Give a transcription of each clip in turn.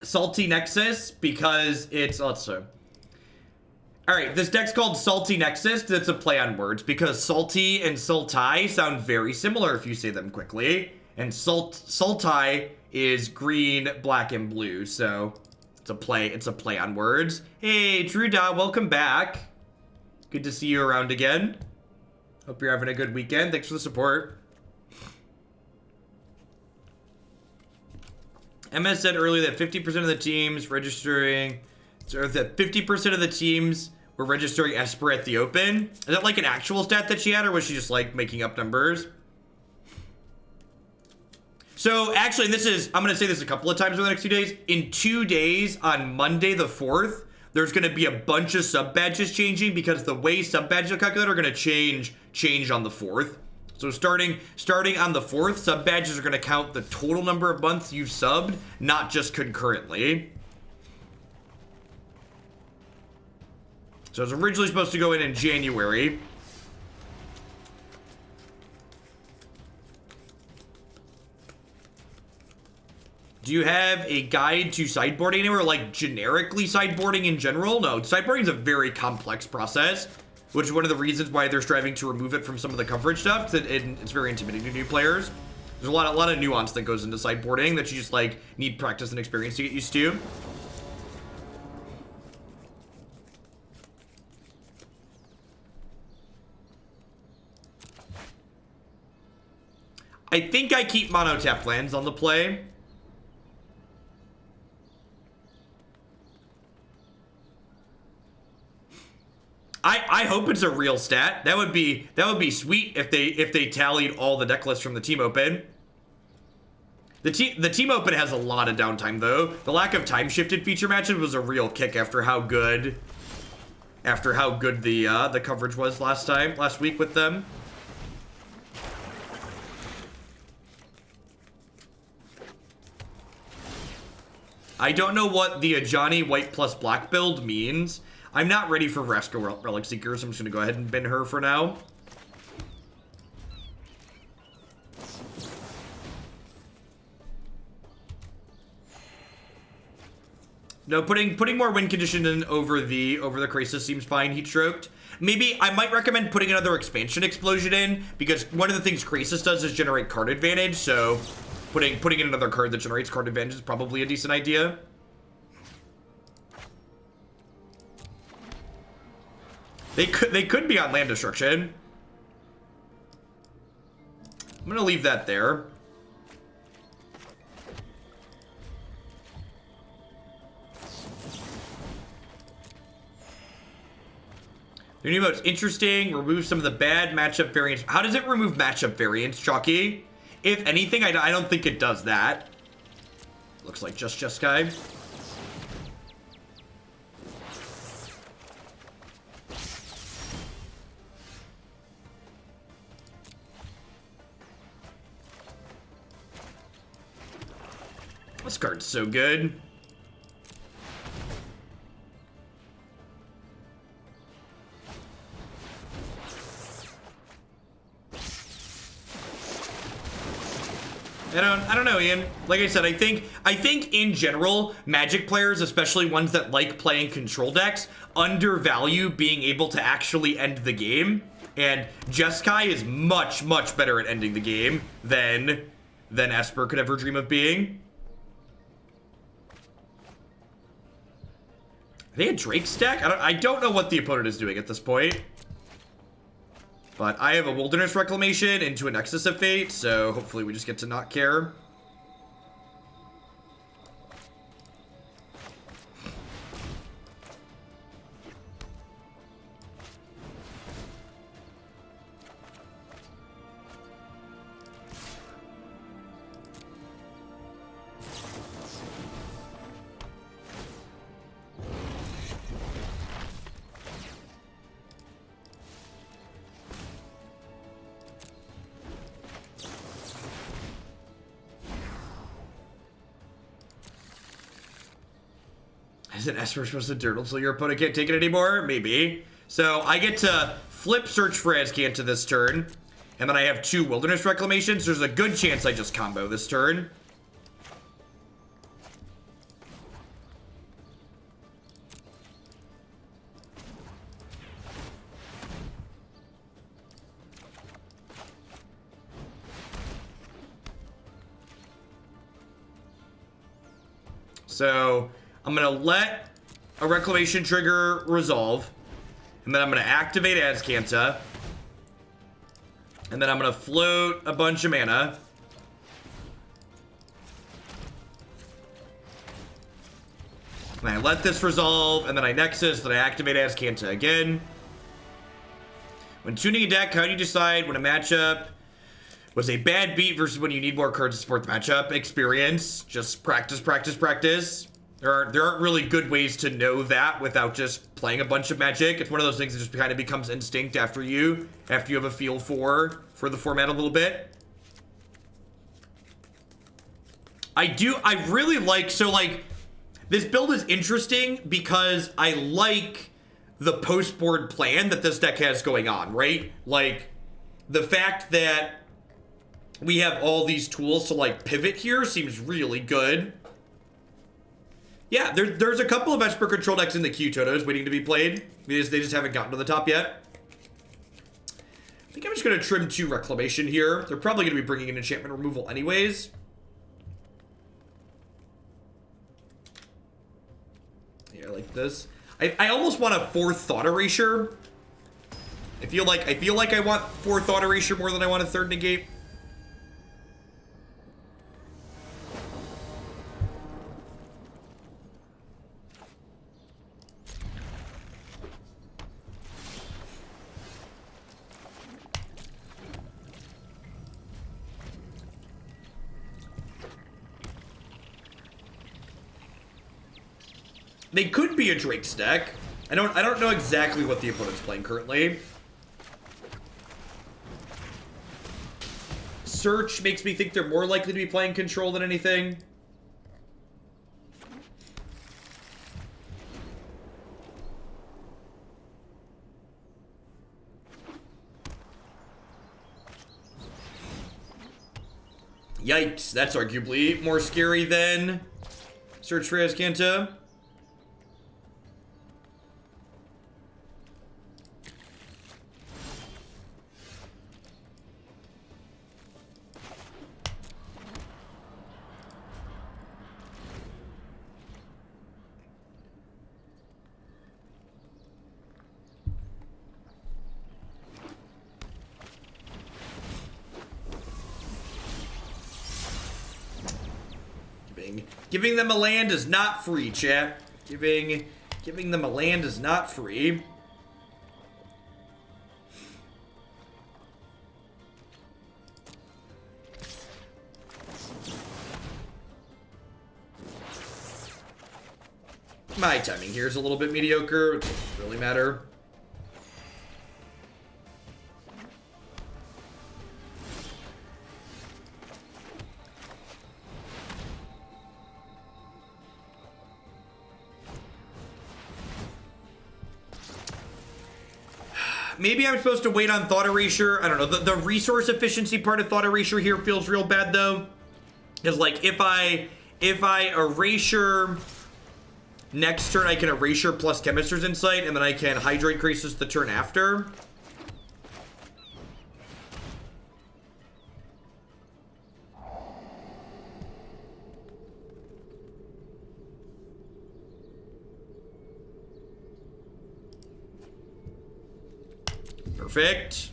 Salty Nexus because it's... Let's see. Alright, this deck's called Salty Nexus. That's a play on words because Salty and Sultai sound very similar if you say them quickly. And Sultai is green, black, and blue. So it's a play on words. Hey, Druda, welcome back. Good to see you around again. Hope you're having a good weekend. Thanks for the support. MS said earlier that 50% of the teams registering, or that 50% of the teams were registering Esper at the open. Is that like an actual stat that she had, or was she just like making up numbers? So actually, I'm going to say this a couple of times over the next 2 days. In 2 days, on Monday the 4th, there's going to be a bunch of sub badges changing because the way sub badges are calculated are going to change on the 4th. So starting on the 4th, sub badges are going to count the total number of months you've subbed, not just concurrently. So it was originally supposed to go in January. Do you have a guide to sideboarding anywhere, like generically sideboarding in general? No, sideboarding is a very complex process, which is one of the reasons why they're striving to remove it from some of the coverage stuff. It's very intimidating to new players. There's a lot of nuance that goes into sideboarding that you just like need practice and experience to get used to. I think I keep mono tap lands on the play. I hope it's a real stat. That would be sweet if they tallied all the deck lists from the team open. The team open has a lot of downtime though. The lack of time shifted feature matches was a real kick after how good the coverage was last week with them. I don't know what the Ajani white plus black build means. I'm not ready for Vraska Relic Seeker, so I'm just going to go ahead and bin her for now. No, putting more win condition in over the Krasis seems fine. Heat stroked. Maybe I might recommend putting another expansion explosion in because one of the things Krasis does is generate card advantage. So putting in another card that generates card advantage is probably a decent idea. They could be on land destruction. I'm gonna leave that there. Your new mode's interesting. Remove some of the bad matchup variants. How does it remove matchup variants, Chalky? If anything, I don't think it does that. Looks like just Jeskai. This card's so good. I don't know, Ian. Like I said, I think in general, Magic players, especially ones that like playing control decks, undervalue being able to actually end the game. And Jeskai is much, much better at ending the game than Esper could ever dream of being. Are they a Drake stack? I don't know what the opponent is doing at this point. But I have a Wilderness Reclamation into a Nexus of Fate, so hopefully we just get to not care. Is it Esper supposed to dirtle so your opponent can't take it anymore? Maybe. So I get to flip Search for Azcanta this turn. And then I have 2 Wilderness Reclamations. There's a good chance I just combo this turn. So I'm gonna let a Reclamation trigger resolve, and then I'm gonna activate Azcanta, and then I'm gonna float a bunch of mana. And I let this resolve, and then I Nexus, then I activate Azcanta again. When tuning a deck, how do you decide when a matchup was a bad beat versus when you need more cards to support the matchup? Experience. Just practice, practice, practice. There aren't really good ways to know that without just playing a bunch of Magic. It's one of those things that just kind of becomes instinct after you have a feel for the format a little bit. I really like, so like, this build is interesting because I like the post-board plan that this deck has going on, right? Like, the fact that we have all these tools to, like, pivot here seems really good. Yeah, there's a couple of expert control decks in the queue, Totos, waiting to be played. They just haven't gotten to the top yet. I think I'm just going to trim 2 Reclamation here. They're probably going to be bringing in enchantment removal anyways. Yeah, like this. I almost want a 4th Thought Erasure. I feel like I want 4 Thought Erasure more than I want a 3rd negate. They could be a Drake's deck. I don't know exactly what the opponent's playing currently. Search makes me think they're more likely to be playing control than anything. Yikes, that's arguably more scary than Search for Azcanta. Giving them a land is not free, chat. Giving them a land is not free. My timing here is a little bit mediocre. It doesn't really matter. Maybe I'm supposed to wait on Thought Erasure. I don't know. The resource efficiency part of Thought Erasure here feels real bad, though. Because, like, if I Erasure next turn, I can Erasure plus Chemister's Insight, and then I can Hydroid Krasis the turn after. Perfect.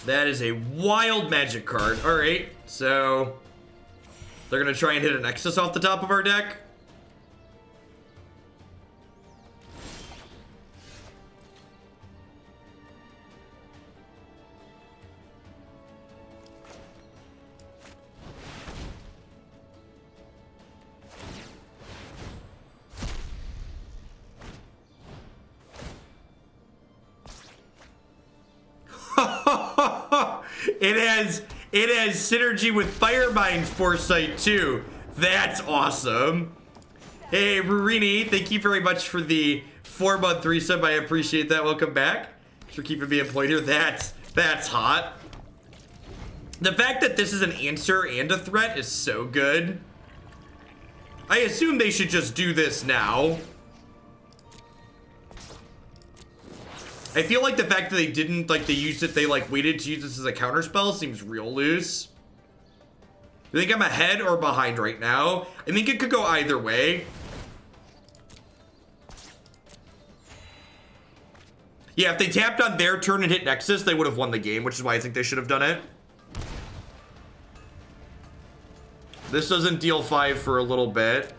That is a wild magic card. All right, so they're gonna try and hit a Nexus off the top of our deck. It has synergy with Firemind's Foresight too. That's awesome. Hey, Rurini, thank you very much for the 4-month resub. I appreciate that. Welcome back. Thanks for keeping me employed here. That's hot. The fact that this is an answer and a threat is so good. I assume they should just do this now. I feel like the fact that they didn't, like, they used it, they, like, waited to use this as a counterspell seems real loose. You think I'm ahead or behind right now? I think it could go either way. Yeah, if they tapped on their turn and hit Nexus, they would have won the game, which is why I think they should have done it. This doesn't deal 5 for a little bit.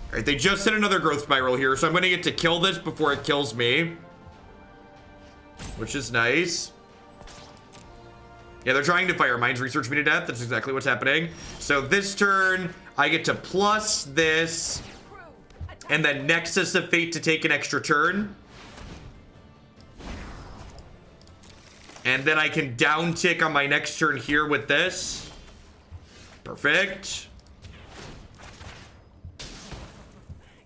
Alright, they just hit another growth spiral here, so I'm gonna get to kill this before it kills me. Which is nice. Yeah, they're trying to fire Minds Research me to death. That's exactly what's happening. So this turn, I get to plus this, and then Nexus of Fate to take an extra turn. And then I can down tick on my next turn here with this. Perfect.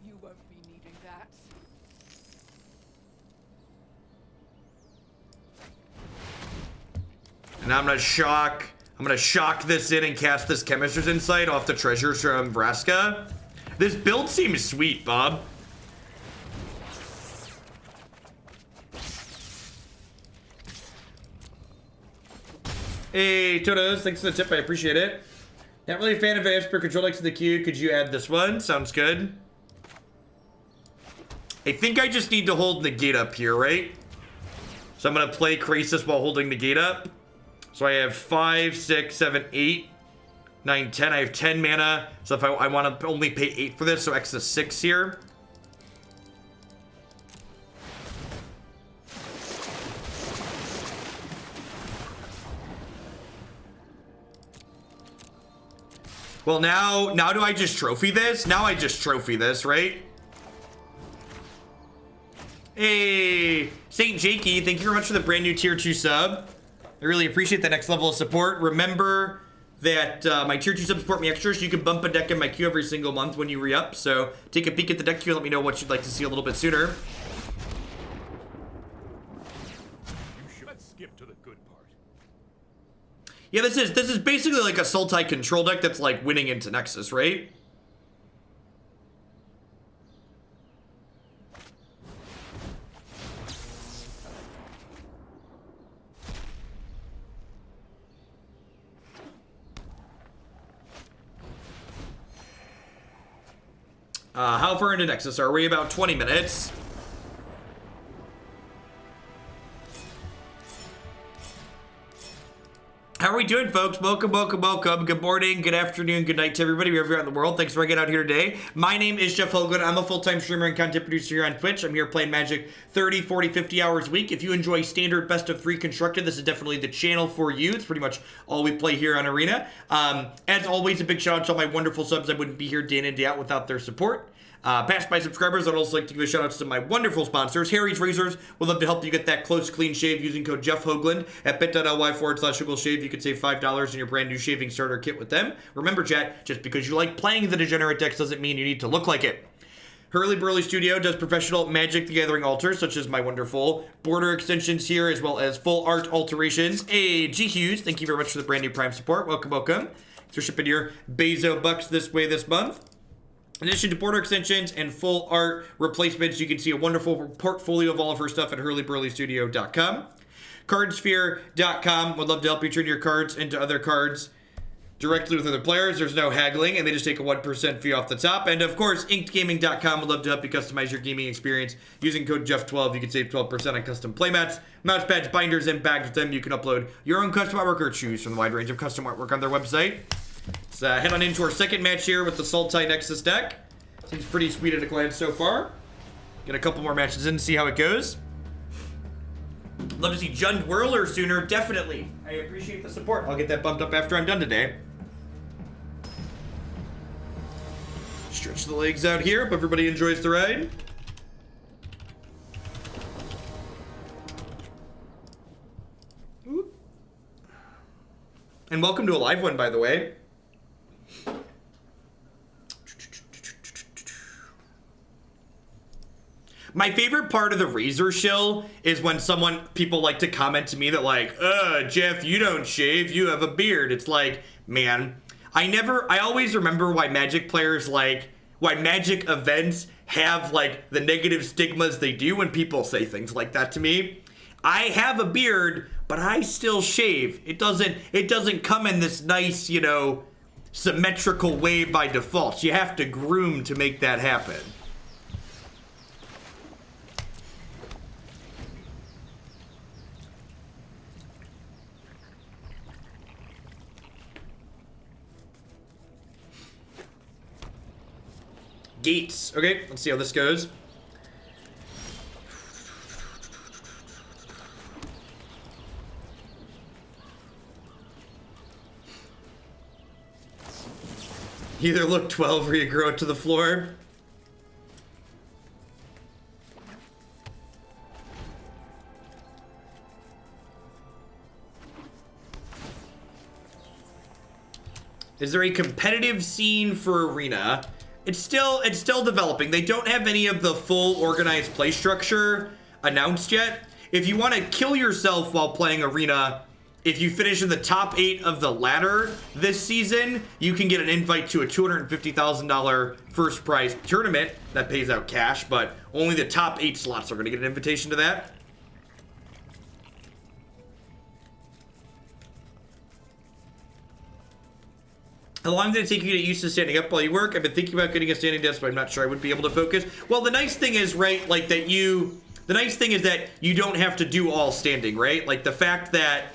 You won't be needing that. And now I'm gonna shock this in and cast this Chemister's Insight off the treasures from Vraska. This build seems sweet, Bob. Hey, Todos, thanks for the tip. I appreciate it. Not really a fan of Esper control decks in the queue. Could you add this one? Sounds good. I think I just need to hold Negate up here, right? So I'm going to play Krasis while holding Negate up. So I have 5, 6, 7, 8, 9, 10. I have 10 mana. So if I want to only pay 8 for this, so X is 6 here. Well, now do I just trophy this? Now I just trophy this, right? Hey, Saint Jakey, thank you very much for the brand new tier 2 sub. I really appreciate that next level of support. Remember that my tier 2 subs support me extra, so you can bump a deck in my queue every single month when you re-up. So take a peek at the deck queue and let me know what you'd like to see a little bit sooner. Let's skip to the good part. Yeah, this is basically like a Sultai control deck that's like winning into Nexus, right? How far into Nexus are we? About 20 minutes. How are we doing, folks? Welcome, welcome, welcome. Good morning, good afternoon, good night to everybody wherever you're at in the world. Thanks for getting out here today. My name is Jeff Hogan. I'm a full-time streamer and content producer here on Twitch. I'm here playing Magic 30, 40, 50 hours a week. If you enjoy standard best of 3 constructed, this is definitely the channel for you. It's pretty much all we play here on Arena. As always, a big shout out to all my wonderful subs. I wouldn't be here day in and day out without their support. Past my subscribers, I'd also like to give a shout out to my wonderful sponsors. Harry's Razors would love to help you get that close, clean shave using code Jeff Hoagland at bit.ly/shave. You could save $5 on your brand new shaving starter kit with them. Remember, chat, just because you like playing the degenerate decks doesn't mean you need to look like it. Hurley Burley Studio does professional Magic the Gathering altars, such as my wonderful border extensions here, as well as full art alterations. Hey, G Hughes, thank you very much for the brand new Prime support. Welcome, welcome. Thanks for shipping your Bezo bucks this way this month. In addition to border extensions and full art replacements, you can see a wonderful portfolio of all of her stuff at hurleyburleystudio.com. Cardsphere.com would love to help you turn your cards into other cards directly with other players. There's no haggling, and they just take a 1% fee off the top. And of course, inkedgaming.com would love to help you customize your gaming experience. Using code Jeff12, you can save 12% on custom playmats, mouse pads, binders, and bags with them. You can upload your own custom artwork or choose from the wide range of custom artwork on their website. Let's head on into our second match here with the Sultai Nexus deck. Seems pretty sweet at a glance so far. Get a couple more matches in to see how it goes. Love to see Jund Whirler sooner, definitely. I appreciate the support. I'll get that bumped up after I'm done today. Stretch the legs out here. Hope everybody enjoys the ride. Ooh. And welcome to a live one, by the way. My favorite part of the Razor Shill is when people like to comment to me that like, Jeff, you don't shave, you have a beard. It's like, man, I always remember why Magic events have like the negative stigmas they do when people say things like that to me. I have a beard, but I still shave. It doesn't come in this nice, you know, symmetrical way by default. You have to groom to make that happen. Gates. Okay, let's see how this goes. You either look 12 or you grow it to the floor. Is there a competitive scene for Arena? It's still developing. They don't have any of the full organized play structure announced yet. If you want to kill yourself while playing Arena, if you finish in the top 8 of the ladder this season, you can get an invite to a $250,000 first prize tournament that pays out cash, but only the top 8 slots are going to get an invitation to that. How long did it take you to get used to standing up while you work? I've been thinking about getting a standing desk, but I'm not sure I would be able to focus. Well, the nice thing is, right, like that the nice thing is that you don't have to do all standing, right? Like the fact that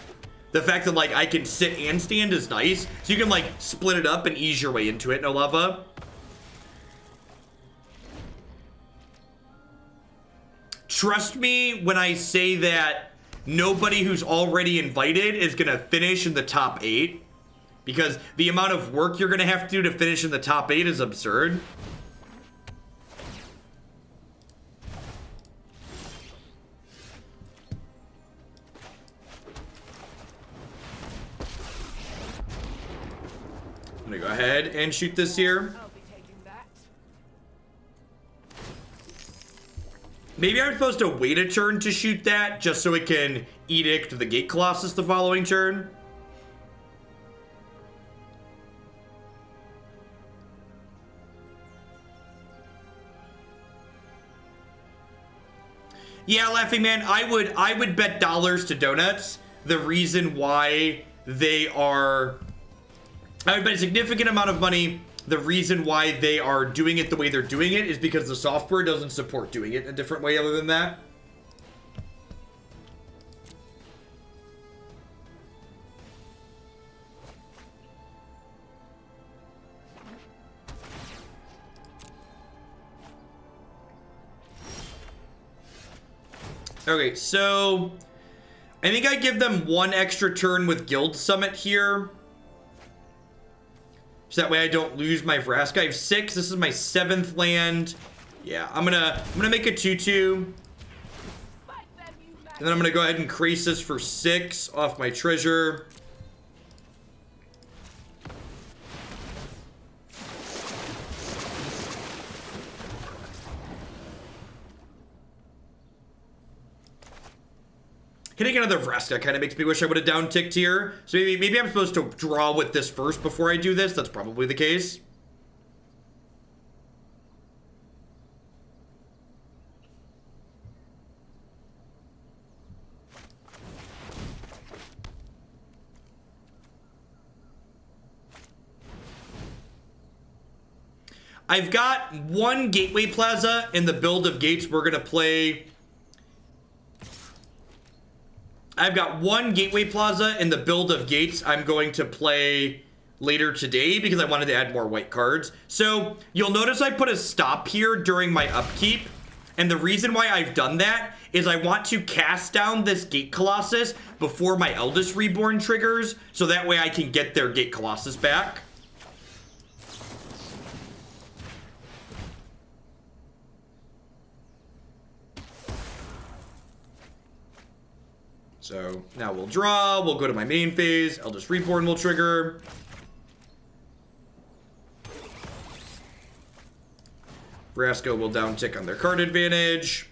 like I can sit and stand is nice. So you can like split it up and ease your way into it, no lava. Trust me when I say that nobody who's already invited is gonna finish in the top 8. Because the amount of work you're gonna have to do to finish in the top 8 is absurd. I'm gonna go ahead and shoot this here. I'll be taking that. Maybe I'm supposed to wait a turn to shoot that, just so it can edict the Gate Colossus the following turn. Yeah, Laughing Man, I would bet dollars to donuts. The reason why I would bet a significant amount of money. The reason why they are doing it the way they're doing it is because the software doesn't support doing it in a different way other than that. Okay, so I think I give them one extra turn with Guild Summit here. So that way I don't lose my Vraska. I have 6. This is my 7th land. Yeah, I'm gonna make a 2/2. And then I'm gonna go ahead and Krasis for 6 off my treasure. Hitting another Vraska kind of makes me wish I would have down-ticked here. So maybe I'm supposed to draw with this first before I do this. That's probably the case. I've got one Gateway Plaza in the build of gates we're going to play. I've got one Gateway Plaza in the build of gates I'm going to play later today because I wanted to add more white cards. So you'll notice I put a stop here during my upkeep. And the reason why I've done that is I want to cast down this Gate Colossus before my Eldest Reborn triggers. So that way I can get their Gate Colossus back. So now we'll draw, we'll go to my main phase, Eldest Reborn will trigger. Vraska will down tick on their card advantage.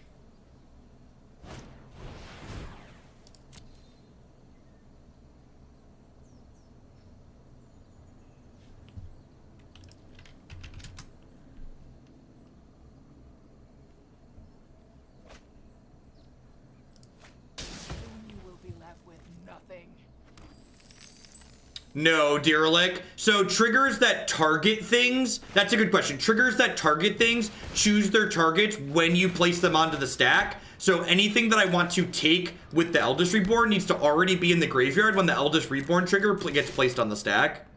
No, Derelic. So triggers that target things, that's a good question. Triggers that target things choose their targets when you place them onto the stack. So anything that I want to take with the Eldest Reborn needs to already be in the graveyard when the Eldest Reborn trigger gets placed on the stack.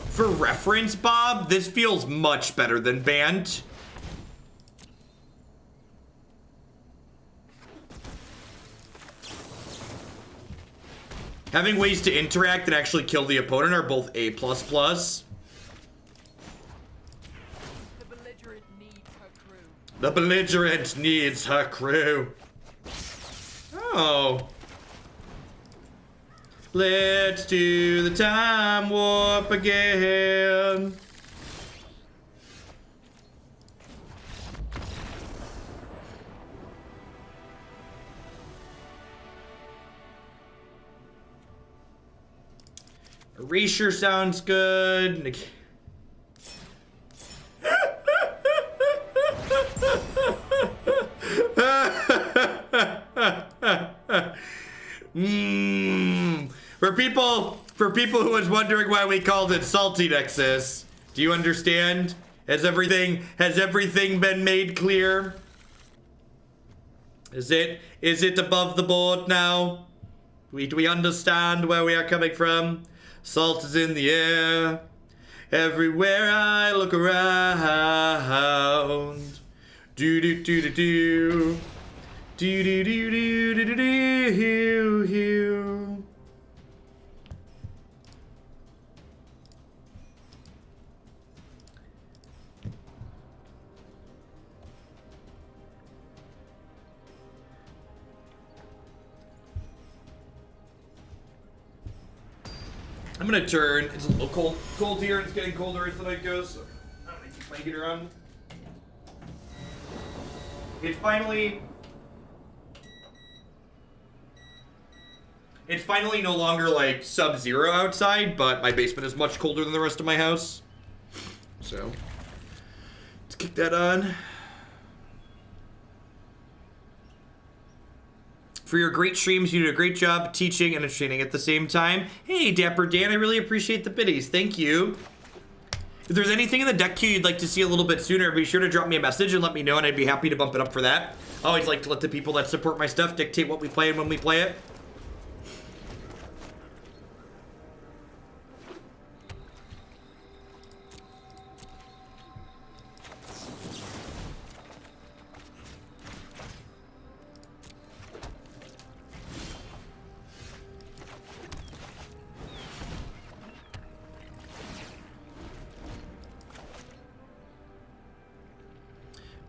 For reference, Bob, this feels much better than Bant. Having ways to interact and actually kill the opponent are both A++. The belligerent needs her crew. The belligerent needs her crew. Oh. Let's do the time warp again. Erasure sounds good. For people who was wondering why we called it Salty Nexus, do you understand? Has everything been made clear? Is it above the board now? Do we understand where we are coming from? Salt is in the air. Everywhere I look around. Do do do do do. Do do do do do do do. I'm gonna turn. It's a little cold here. It's getting colder as the night goes. So I'm gonna keep my heater on. It's finally no longer like sub-zero outside, but my basement is much colder than the rest of my house. So let's kick that on. For your great streams, you do a great job teaching and entertaining at the same time. Hey, Dapper Dan, I really appreciate the biddies. Thank you. If there's anything in the deck queue you'd like to see a little bit sooner, be sure to drop me a message and let me know, and I'd be happy to bump it up for that. I always like to let the people that support my stuff dictate what we play and when we play it.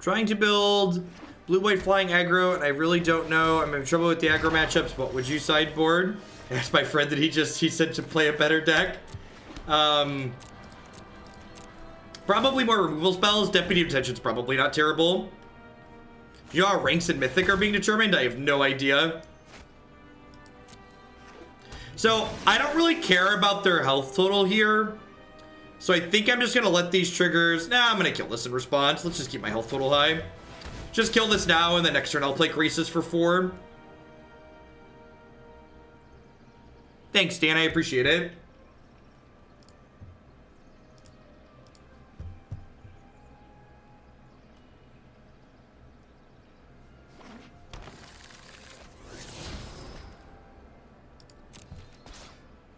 Trying to build blue-white flying aggro, and I really don't know. I'm in trouble with the aggro matchups. What would you sideboard? Asked my friend that he said to play a better deck. Probably more removal spells. Deputy Detention's probably not terrible. You know how ranks in Mythic are being determined? I have no idea. So, I don't really care about their health total here. So I think I'm just going to let these triggers... Nah, I'm going to kill this in response. Let's just keep my health total high. Just kill this now, and then next turn I'll play Krasis for 4. Thanks, Dan. I appreciate it.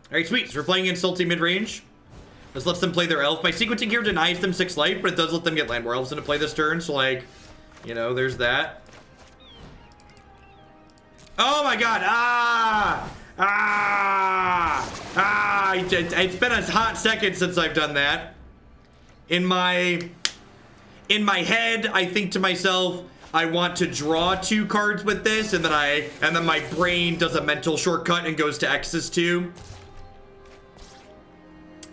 Alright, sweet. So we're playing in Sultai Midrange. This lets them play their elf. My sequencing here denies them 6 life, but it does let them get land war elves into play this turn. So, like, you know, there's that. Oh my god! It's been a hot second since I've done that. In my head, I think to myself, I want to draw 2 cards with this, and then my brain does a mental shortcut and goes to X's 2.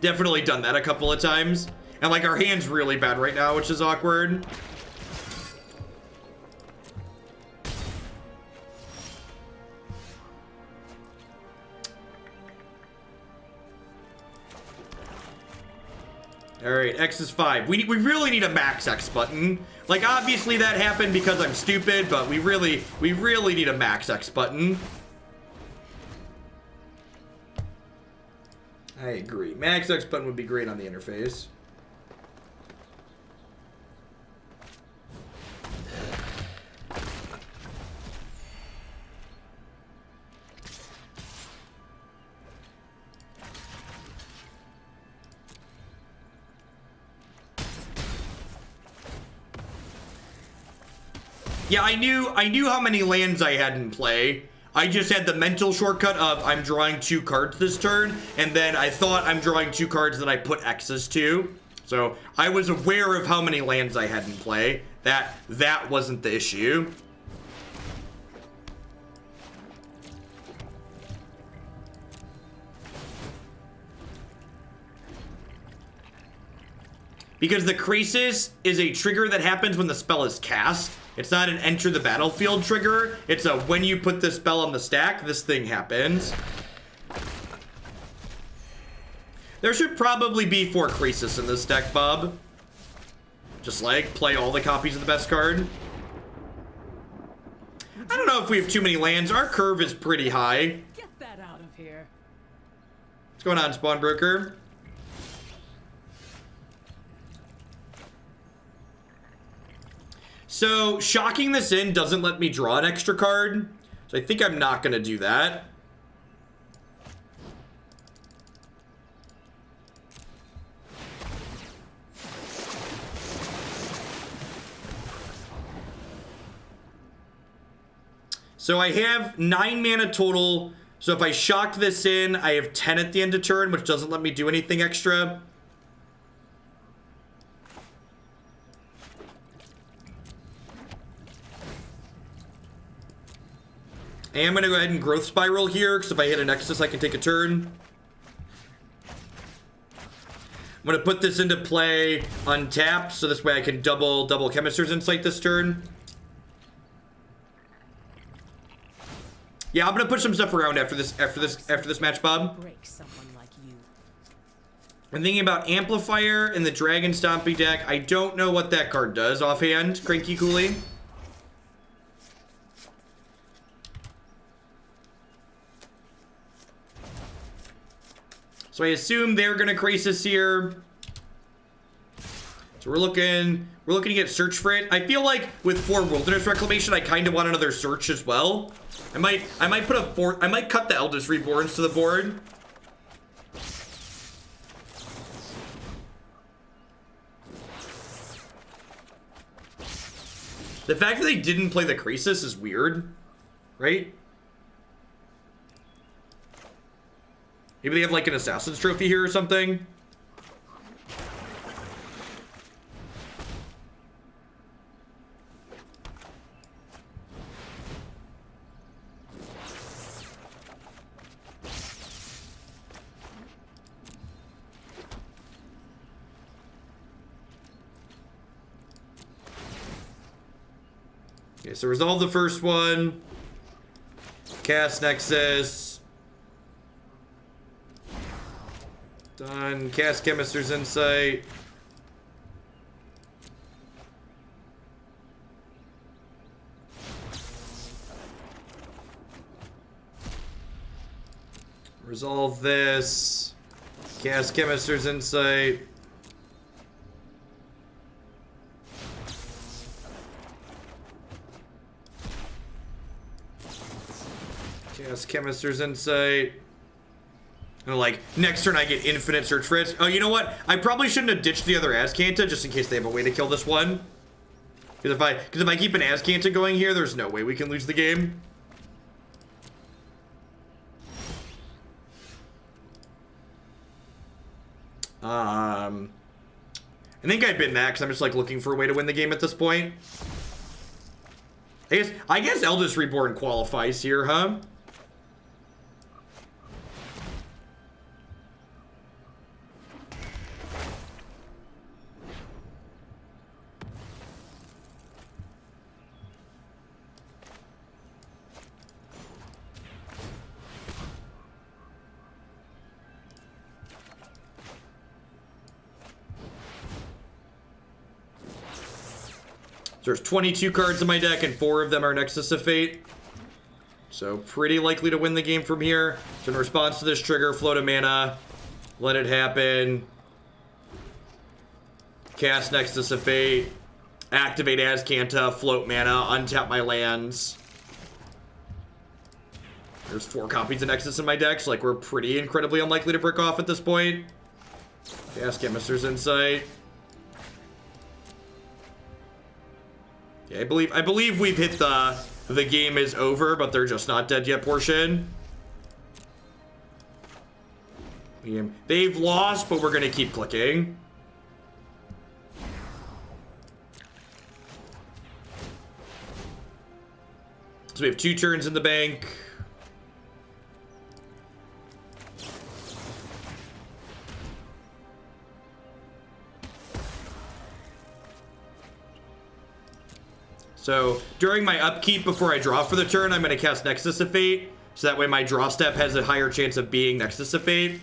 Definitely done that a couple of times. And like our hand's really bad right now, which is awkward. Alright, X is 5. We really need a max X button. Like, obviously that happened because I'm stupid, but we really need a max X button. I agree. Max X button would be great on the interface. Yeah, I knew how many lands I had in play. I just had the mental shortcut of I'm drawing 2 cards this turn, and then I thought I'm drawing 2 cards that I put X's to. So I was aware of how many lands I had in play. That wasn't the issue. Because the Krasis is a trigger that happens when the spell is cast. It's not an enter the battlefield trigger. It's a when you put the spell on the stack, this thing happens. There should probably be 4 Krasis in this deck, Bob. Just like, play all the copies of the best card. I don't know if we have too many lands. Our curve is pretty high. Get that out of here. What's going on, Spawn Broker? So, shocking this in doesn't let me draw an extra card. So I think I'm not going to do that. So I have 9 mana total. So if I shocked this in, I have 10 at the end of turn, which doesn't let me do anything extra. I am going to go ahead and growth spiral here, because if I hit a Nexus, I can take a turn. I'm going to put this into play untapped, so this way I can double Chemister's Insight this turn. Yeah, I'm going to push some stuff around after this match, Bob. Break someone like you. I'm thinking about Amplifier in the Dragon Stompy deck. I don't know what that card does offhand, Cranky Cooley. So I assume they're gonna Krasis here. So we're looking to get Search for it. I feel like with 4 Wilderness Reclamation, I kind of want another Search as well. I might cut the Eldest Reborns to the board. The fact that they didn't play the Krasis is weird, right? Maybe they have like an Assassin's Trophy here or something. Okay, so resolve the first one. Cast Nexus. Done. Cast Chemister's Insight. Resolve this. Cast Chemister's Insight. Cast Chemister's Insight. And like, next turn I get infinite search for it. Oh, you know what? I probably shouldn't have ditched the other Azcanta just in case they have a way to kill this one. Because if I keep an Azcanta going here, there's no way we can lose the game. I think I've been that because I'm just like looking for a way to win the game at this point. I guess Eldest Reborn qualifies here, huh? there's 22 cards in my deck, and 4 of them are Nexus of Fate. So pretty likely to win the game from here. So in response to this trigger, float a mana, let it happen. Cast Nexus of Fate, activate Azcanta, float mana, untap my lands. There's 4 copies of Nexus in my deck, so like we're pretty incredibly unlikely to break off at this point. Cast Chemister's Insight. Yeah, I believe we've hit the game is over, but they're just not dead yet portion. They've lost, but we're gonna keep clicking. So we have 2 turns in the bank. So during my upkeep before I draw for the turn, I'm going to cast Nexus of Fate. So that way my draw step has a higher chance of being Nexus of Fate.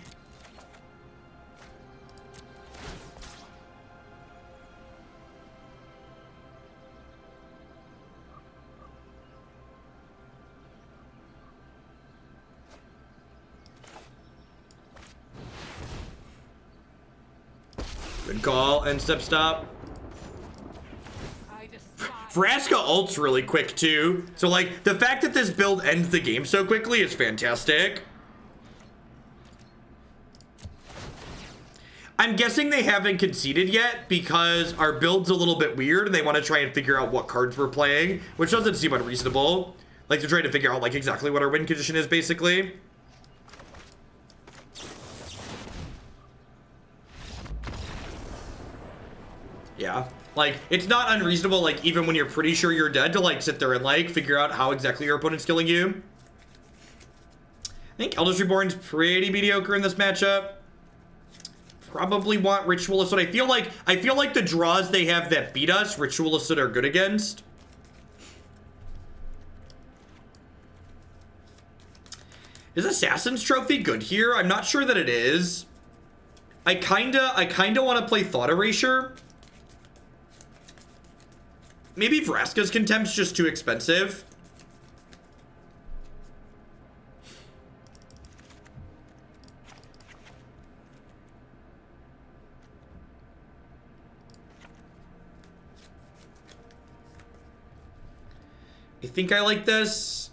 Good call. End step stop. Vraska ults really quick too. So like the fact that this build ends the game so quickly is fantastic. I'm guessing they haven't conceded yet because our build's a little bit weird and they want to try and figure out what cards we're playing, which doesn't seem unreasonable. Like they're trying to figure out like exactly what our win condition is basically. Yeah. Like, it's not unreasonable, like, even when you're pretty sure you're dead, to, like, sit there and, like, figure out how exactly your opponent's killing you. I think Eldritch Reborn's pretty mediocre in this matchup. Probably want Ritualist, but I feel like the draws they have that beat us, Ritualist are good against. Is Assassin's Trophy good here? I'm not sure that it is. I kinda want to play Thought Erasure. Maybe Vraska's Contempt's just too expensive. I think I like this.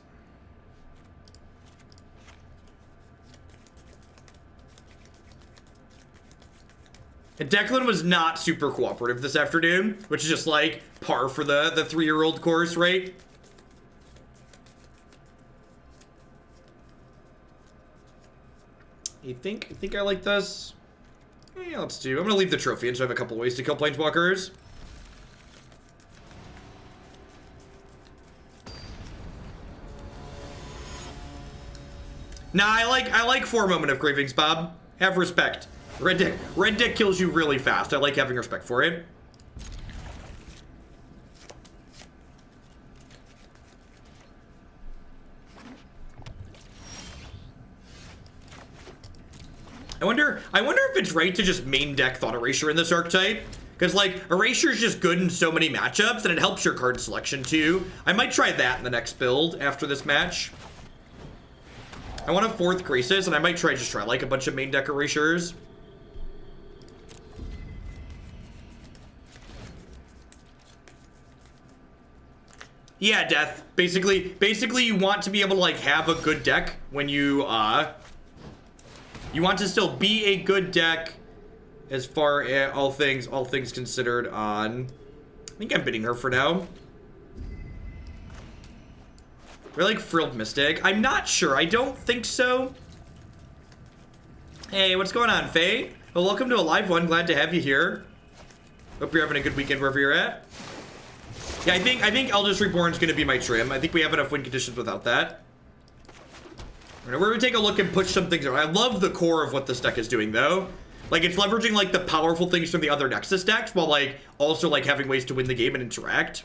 And Declan was not super cooperative this afternoon, which is just like par for the 3-year-old course, right? I think I like this. Yeah, let's do. I'm gonna leave the trophy, and so I have a couple ways to kill planeswalkers. Nah, I like 4 Moment of Cravings, Bob. Have respect. Red deck kills you really fast. I like having respect for it. I wonder if it's right to just main deck Thought Erasure in this archetype. Because, like, Erasure is just good in so many matchups, and it helps your card selection, too. I might try that in the next build after this match. I want a 4th Krasis, and I might try like a bunch of main deck Erasures. Yeah, Death. Basically you want to be able to, like, have a good deck when you want to still be a good deck as far as all things considered on... I think I'm bidding her for now. We're like Frilled Mystic. I'm not sure. I don't think so. Hey, what's going on, Faye? Well, welcome to a live one. Glad to have you here. Hope you're having a good weekend wherever you're at. Yeah, I think Eldritch Reborn's gonna be my trim. I think we have enough win conditions without that. We're gonna take a look and push some things around. I love the core of what this deck is doing, though. Like, it's leveraging, like, the powerful things from the other Nexus decks, while, like, also, like, having ways to win the game and interact.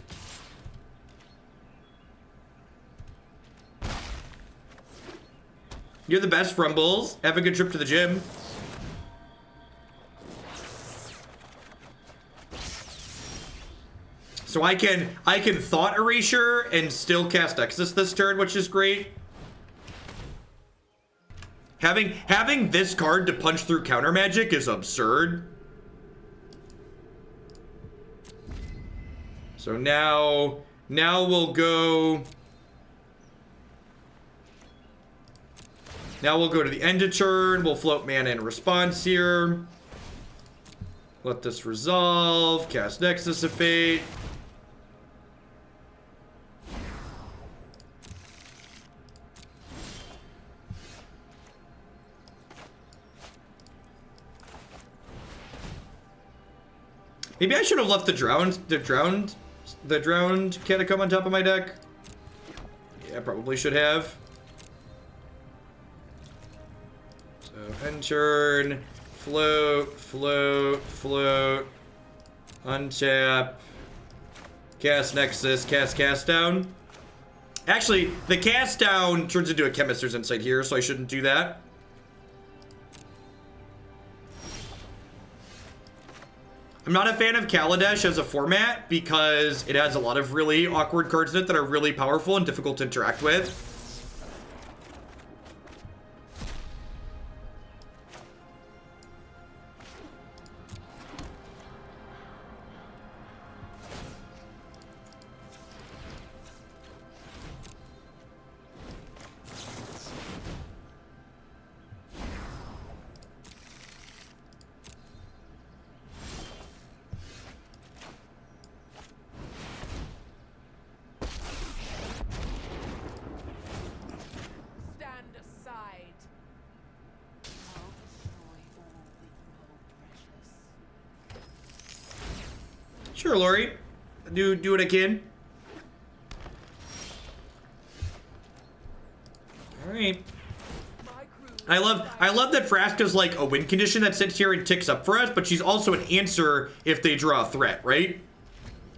You're the best, Frumbles. Have a good trip to the gym. So I can Thought Erasure and still cast Nexus this turn, which is great. Having this card to punch through counter magic is absurd. So now we'll go. Now we'll go to the end of turn. We'll float mana in response here. Let this resolve. Cast Nexus of Fate. Maybe I should have left the drowned catacomb on top of my deck. Yeah, probably should have. So end turn, float, untap, cast Nexus, cast down. Actually, the cast down turns into a Chemister's Insight here, so I shouldn't do that. I'm not a fan of Kaladesh as a format because it has a lot of really awkward cards in it that are really powerful and difficult to interact with. Sure, Lori. Do what I can. Alright. I love that Vraska's like a win condition that sits here and ticks up for us, but she's also an answer if they draw a threat, right?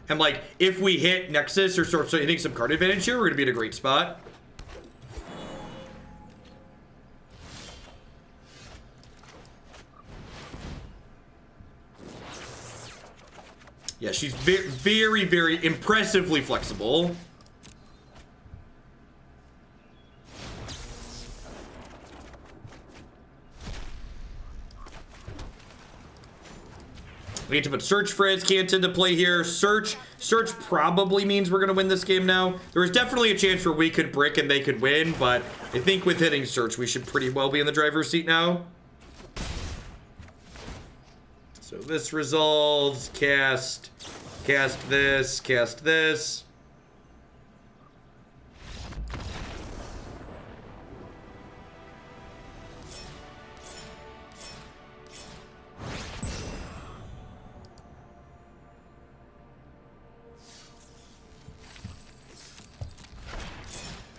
And like, if we hit Nexus or start hitting some card advantage here, we're gonna be in a great spot. Yeah, she's very, very impressively flexible. We need to put Search for Azcanta into play here. Search probably means we're going to win this game now. There was definitely a chance where we could brick and they could win, but I think with hitting Search, we should pretty well be in the driver's seat now. So this resolves, cast this, cast this.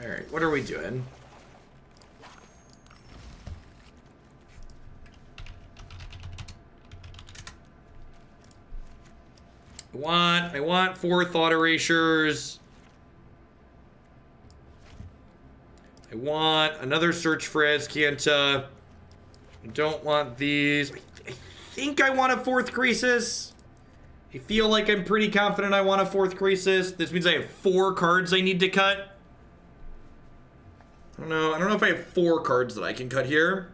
All right, what are we doing? I want 4 Thought Erasures. I want another Search for Azcanta. I don't want these. I think I want a 4th Krasis. I feel like I'm pretty confident I want a 4th Krasis. This means I have 4 cards I need to cut. I don't know if I have 4 cards that I can cut here.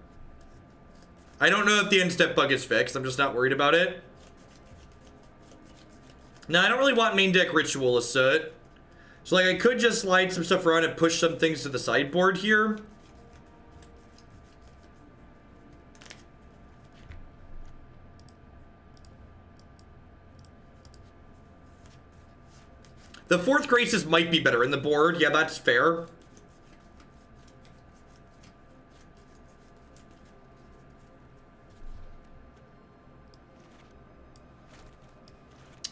I don't know if the end step bug is fixed. I'm just not worried about it. Now, I don't really want main deck Ritual Assault. So, like, I could just slide some stuff around and push some things to the sideboard here. The 4th Krasis might be better in the board. Yeah, that's fair.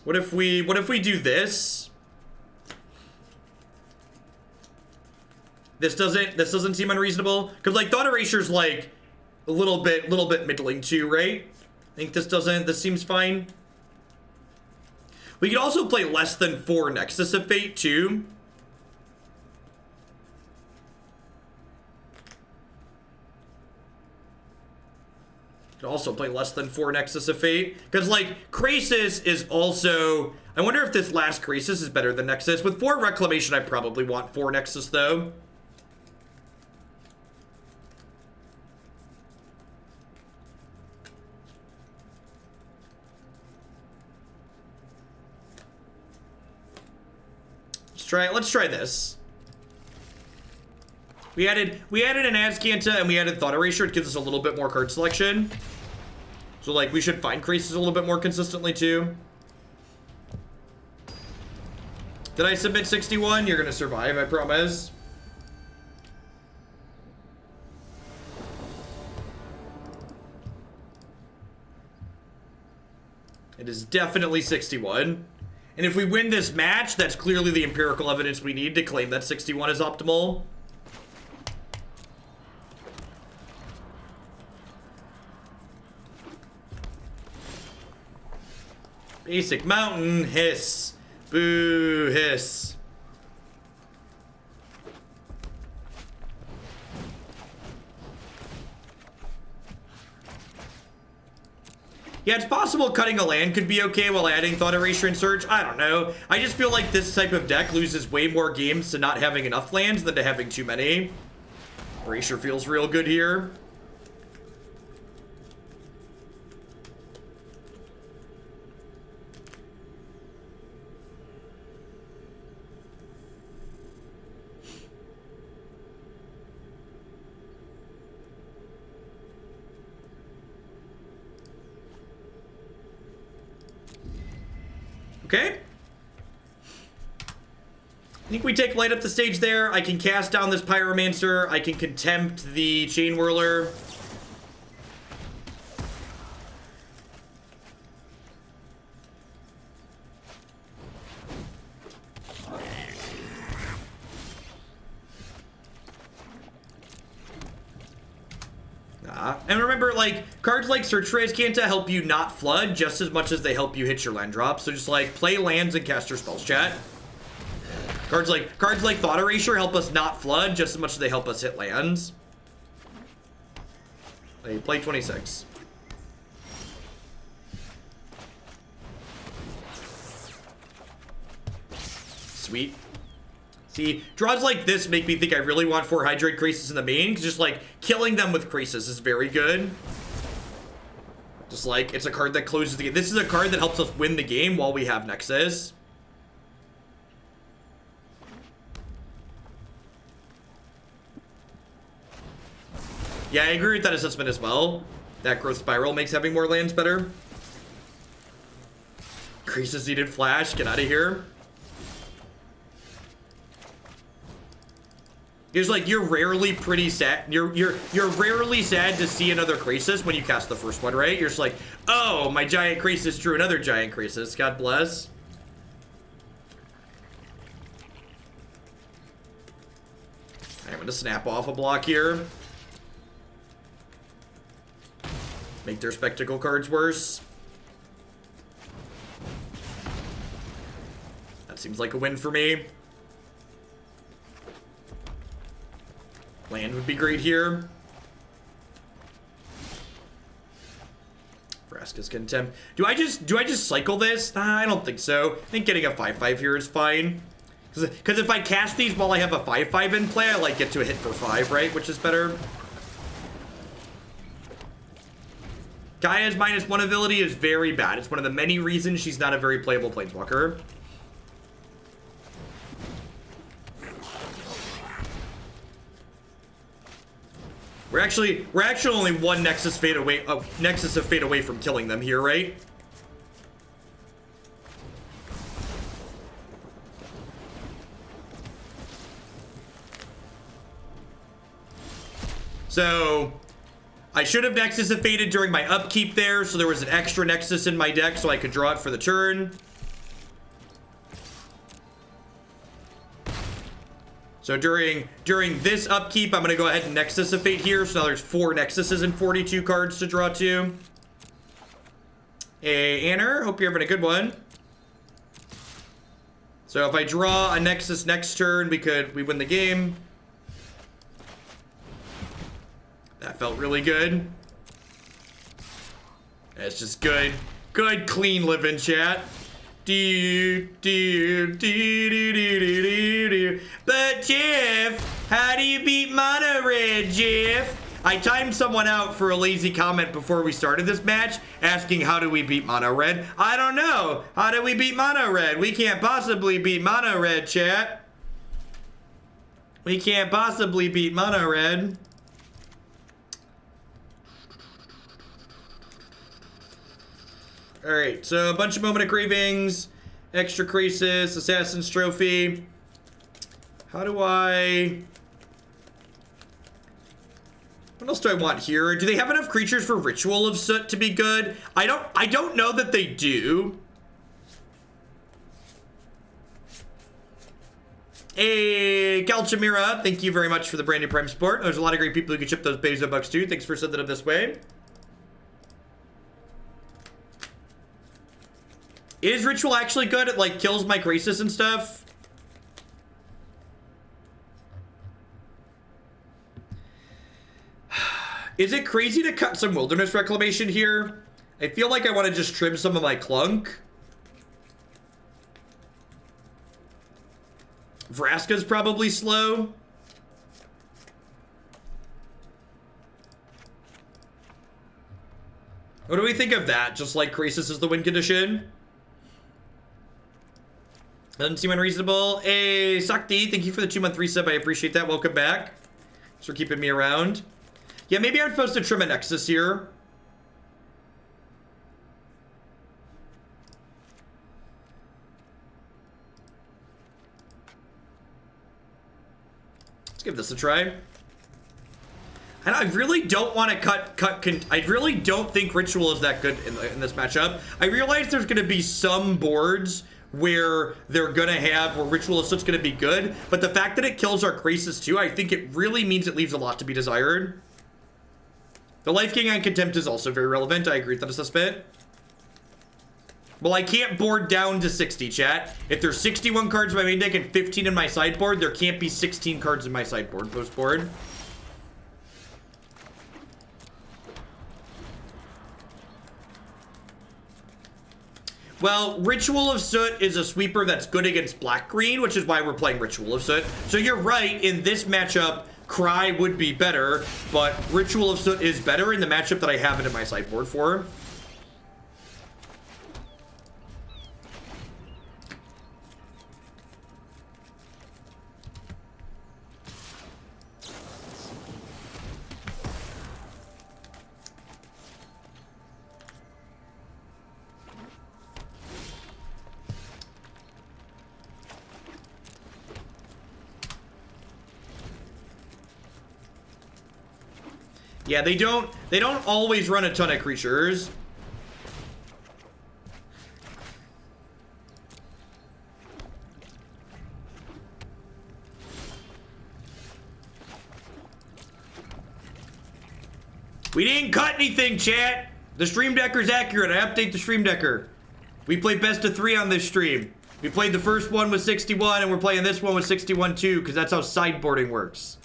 What if we do this? This doesn't seem unreasonable. Because like Thought Erasure's like a little bit middling too, right? I think this seems fine. We could also play less than 4 Nexus of Fate too. Could also play less than 4 Nexus of Fate. Because, like, Krasis is also... I wonder if this last Krasis is better than Nexus. With 4 Reclamation, I probably want 4 Nexus, though. Let's try this. We added an Azcanta and we added Thought Erasure. It gives us a little bit more card selection. So, like, we should find Krasis a little bit more consistently, too. Did I submit 61? You're gonna survive, I promise. It is definitely 61. And if we win this match, that's clearly the empirical evidence we need to claim that 61 is optimal. Basic mountain, hiss. Boo, hiss. Yeah, it's possible cutting a land could be okay while adding Thought Erasure and Surge. I don't know. I just feel like this type of deck loses way more games to not having enough lands than to having too many. Erasure feels real good here. Okay. I think we take light up the stage there. I can cast down this Pyromancer. I can Contempt the Chain Whirler. And remember, like, cards like Search for Azcanta help you not flood just as much as they help you hit your land drop. So just, like, play lands and cast your spells, chat. Cards like Thought Erasure help us not flood just as much as they help us hit lands. Hey, play 26. Sweet. See, draws like this make me think I really want 4 Hydroid Krasis in the main, because just, like, killing them with Krasis is very good. Just, like, it's a card that closes the game. This is a card that helps us win the game while we have Nexus. Yeah, I agree with that assessment as well. That growth spiral makes having more lands better. Krasis needed flash, get out of here. It's like you're rarely pretty sad. You're rarely sad to see another Krasis when you cast the first one, right? You're just like, oh, my giant Krasis drew another giant Krasis. God bless. I'm gonna snap off a block here. Make their spectacle cards worse. That seems like a win for me. Land would be great here. Vraska's Contempt. Do I just cycle this? Nah, I don't think so. I think getting a 5/5 here is fine. Because if I cast these while I have a 5/5 in play, I like get to a hit for 5, right? Which is better. Gaia's -1 ability is very bad. It's one of the many reasons she's not a very playable Planeswalker. We're actually only one Nexus of Fate away from killing them here, right? So I should have Nexus of Fated during my upkeep there, so there was an extra Nexus in my deck so I could draw it for the turn. So during this upkeep, I'm going to go ahead and Nexus of Fate here. So now there's 4 Nexuses and 42 cards to draw to. Hey, Anner, hope you're having a good one. So if I draw a Nexus next turn, we win the game. That felt really good. It's just good, good, clean living, chat. But Jeff, how do you beat mono red, Jeff? I timed someone out for a lazy comment before we started this match, asking how do we beat mono red? I don't know. How do we beat mono red? We can't possibly beat mono red, chat. We can't possibly beat mono red. Alright, so a bunch of Moment of Cravings, Extra Krasis, Assassin's Trophy. How do I... What else do I want here? Do they have enough creatures for Ritual of Soot to be good? I don't know that they do. Hey, Calchamira, thank you very much for the brand new Prime support. There's a lot of great people who can chip those Bezo bucks too. Thanks for sending them this way. Is Ritual actually good? It like kills my Krasis and stuff. Is it crazy to cut some Wilderness Reclamation here? I feel like I want to just trim some of my Clunk. Vraska's probably slow. What do we think of that? Just like Krasis is the win condition? Doesn't seem unreasonable. Hey, Sakti, thank you for the 2-month resub. I appreciate that. Welcome back. Thanks for keeping me around. Yeah, maybe I'm supposed to trim a Nexus here. Let's give this a try. And I really don't want to I really don't think Ritual is that good in this matchup. I realize there's going to be some boards where they're going to have, where Ritual of Soot's going to be good, but the fact that it kills our Krasis too, I think it really means it leaves a lot to be desired. The Life Gain on Contempt is also very relevant. I agree with that assessment. Well, I can't board down to 60, chat. If there's 61 cards in my main deck and 15 in my sideboard, there can't be 16 cards in my sideboard post-board. Well, Ritual of Soot is a sweeper that's good against black-green, which is why we're playing Ritual of Soot. So you're right, in this matchup, Cry would be better, but Ritual of Soot is better in the matchup that I have it in my sideboard for. Yeah, they don't always run a ton of creatures. We didn't cut anything, chat. The Stream Decker's accurate. I update the Stream Decker. We played best of 3 on this stream. We played the first one with 61, and we're playing this one with 61 too, because that's how sideboarding works.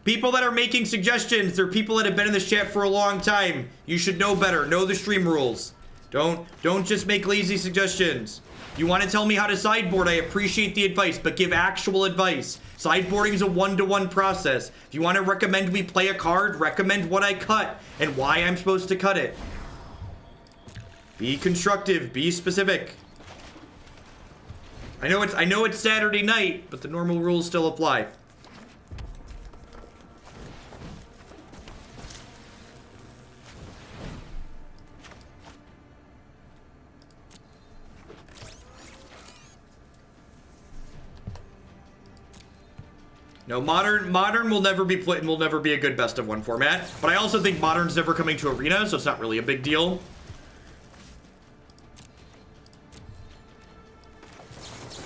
People that are making suggestions, they're people that have been in this chat for a long time. You should know better. Know the stream rules. Don't just make lazy suggestions. If you want to tell me how to sideboard, I appreciate the advice, but give actual advice. Sideboarding is a one-to-one process. If you want to recommend we play a card, recommend what I cut and why I'm supposed to cut it. Be constructive. Be specific. I know it's Saturday night, but the normal rules still apply. No, modern will never be played, will never be a good best of 1 format. But I also think modern's never coming to arena, so it's not really a big deal.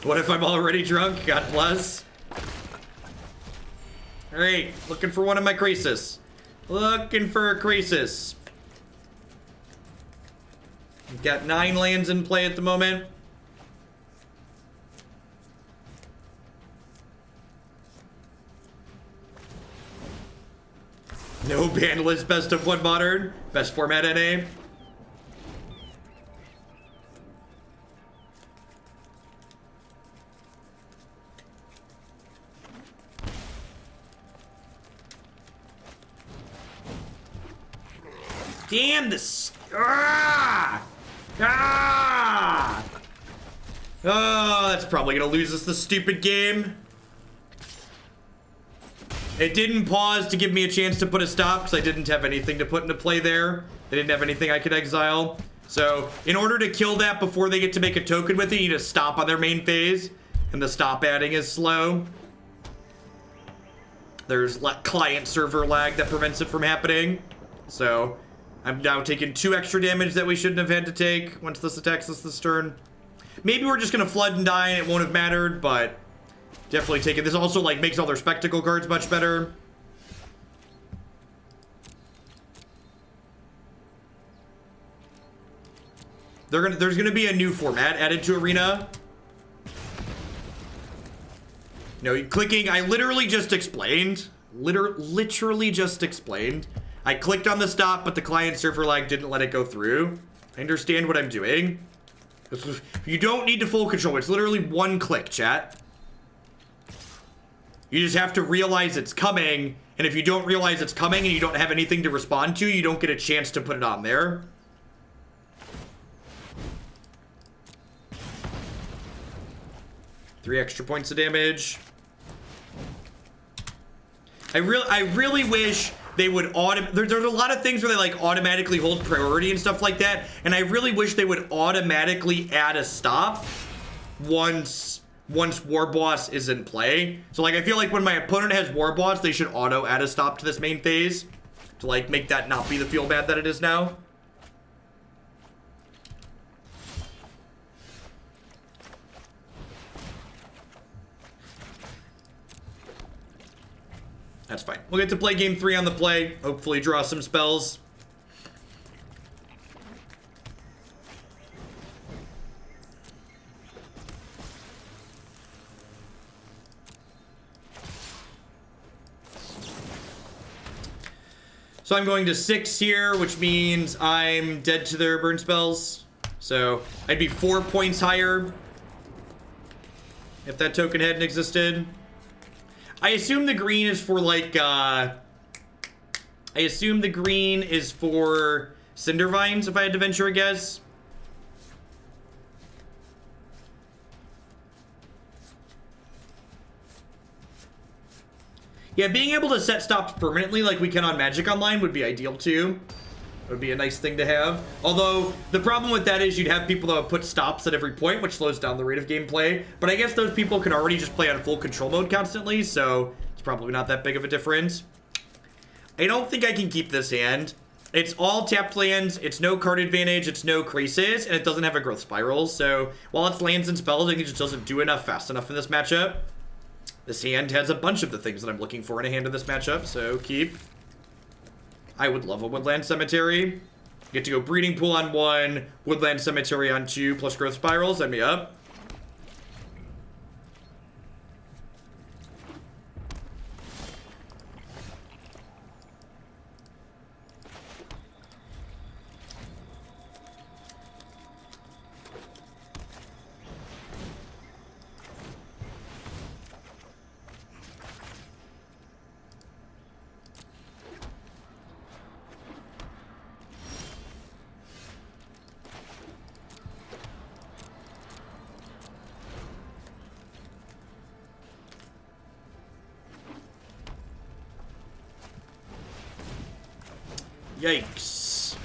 What if I'm already drunk? God bless. All right, looking for one of my Krasis. Looking for a Krasis. We've got 9 lands in play at the moment. No banlist best of 1 modern. Best format NA. Damn this. Ah! Ah! Oh, that's probably gonna lose us the stupid game. It didn't pause to give me a chance to put a stop because I didn't have anything to put into play there. They didn't have anything I could exile. So in order to kill that before they get to make a token with it, you need to stop on their main phase. And the stop adding is slow. There's client server lag that prevents it from happening. So I'm now taking 2 extra damage that we shouldn't have had to take once this attacks us this turn. Maybe we're just gonna flood and die and it won't have mattered, but definitely take it. This also like makes all their spectacle cards much better. There's gonna be a new format added to Arena. No, clicking, I literally just explained. Literally just explained. I clicked on the stop, but the client server lag didn't let it go through. I understand what I'm doing. You don't need to full control. It's literally 1 click, chat. You just have to realize it's coming. And if you don't realize it's coming and you don't have anything to respond to, you don't get a chance to put it on there. Three extra points of damage. I really wish they would there's a lot of things where they like automatically hold priority and stuff like that, and I really wish they would automatically add a stop once War Boss is in play. So like I feel like when my opponent has War Boss, they should auto add a stop to this main phase to like make that not be the feel bad that it is now. That's fine. We'll get to play game 3 on the play. Hopefully draw some spells. So I'm going to 6 here, which means I'm dead to their burn spells. So I'd be 4 points higher if that token hadn't existed. I assume the green is for like, I assume the green is for Cinder Vines, if I had to venture a guess. Yeah, being able to set stops permanently like we can on Magic Online would be ideal too. It would be a nice thing to have. Although, the problem with that is you'd have people that would put stops at every point, which slows down the rate of gameplay. But I guess those people can already just play on full control mode constantly, so it's probably not that big of a difference. I don't think I can keep this hand. It's all tapped lands, it's no card advantage, it's no Krasis, and it doesn't have a growth spiral. So, while it's lands and spells, I think it just doesn't do enough fast enough in this matchup. This hand has a bunch of the things that I'm looking for in a hand in this matchup, so keep. I would love a Woodland Cemetery. Get to go Breeding Pool on 1, Woodland Cemetery on 2, plus Growth Spiral. Send me up. Yikes.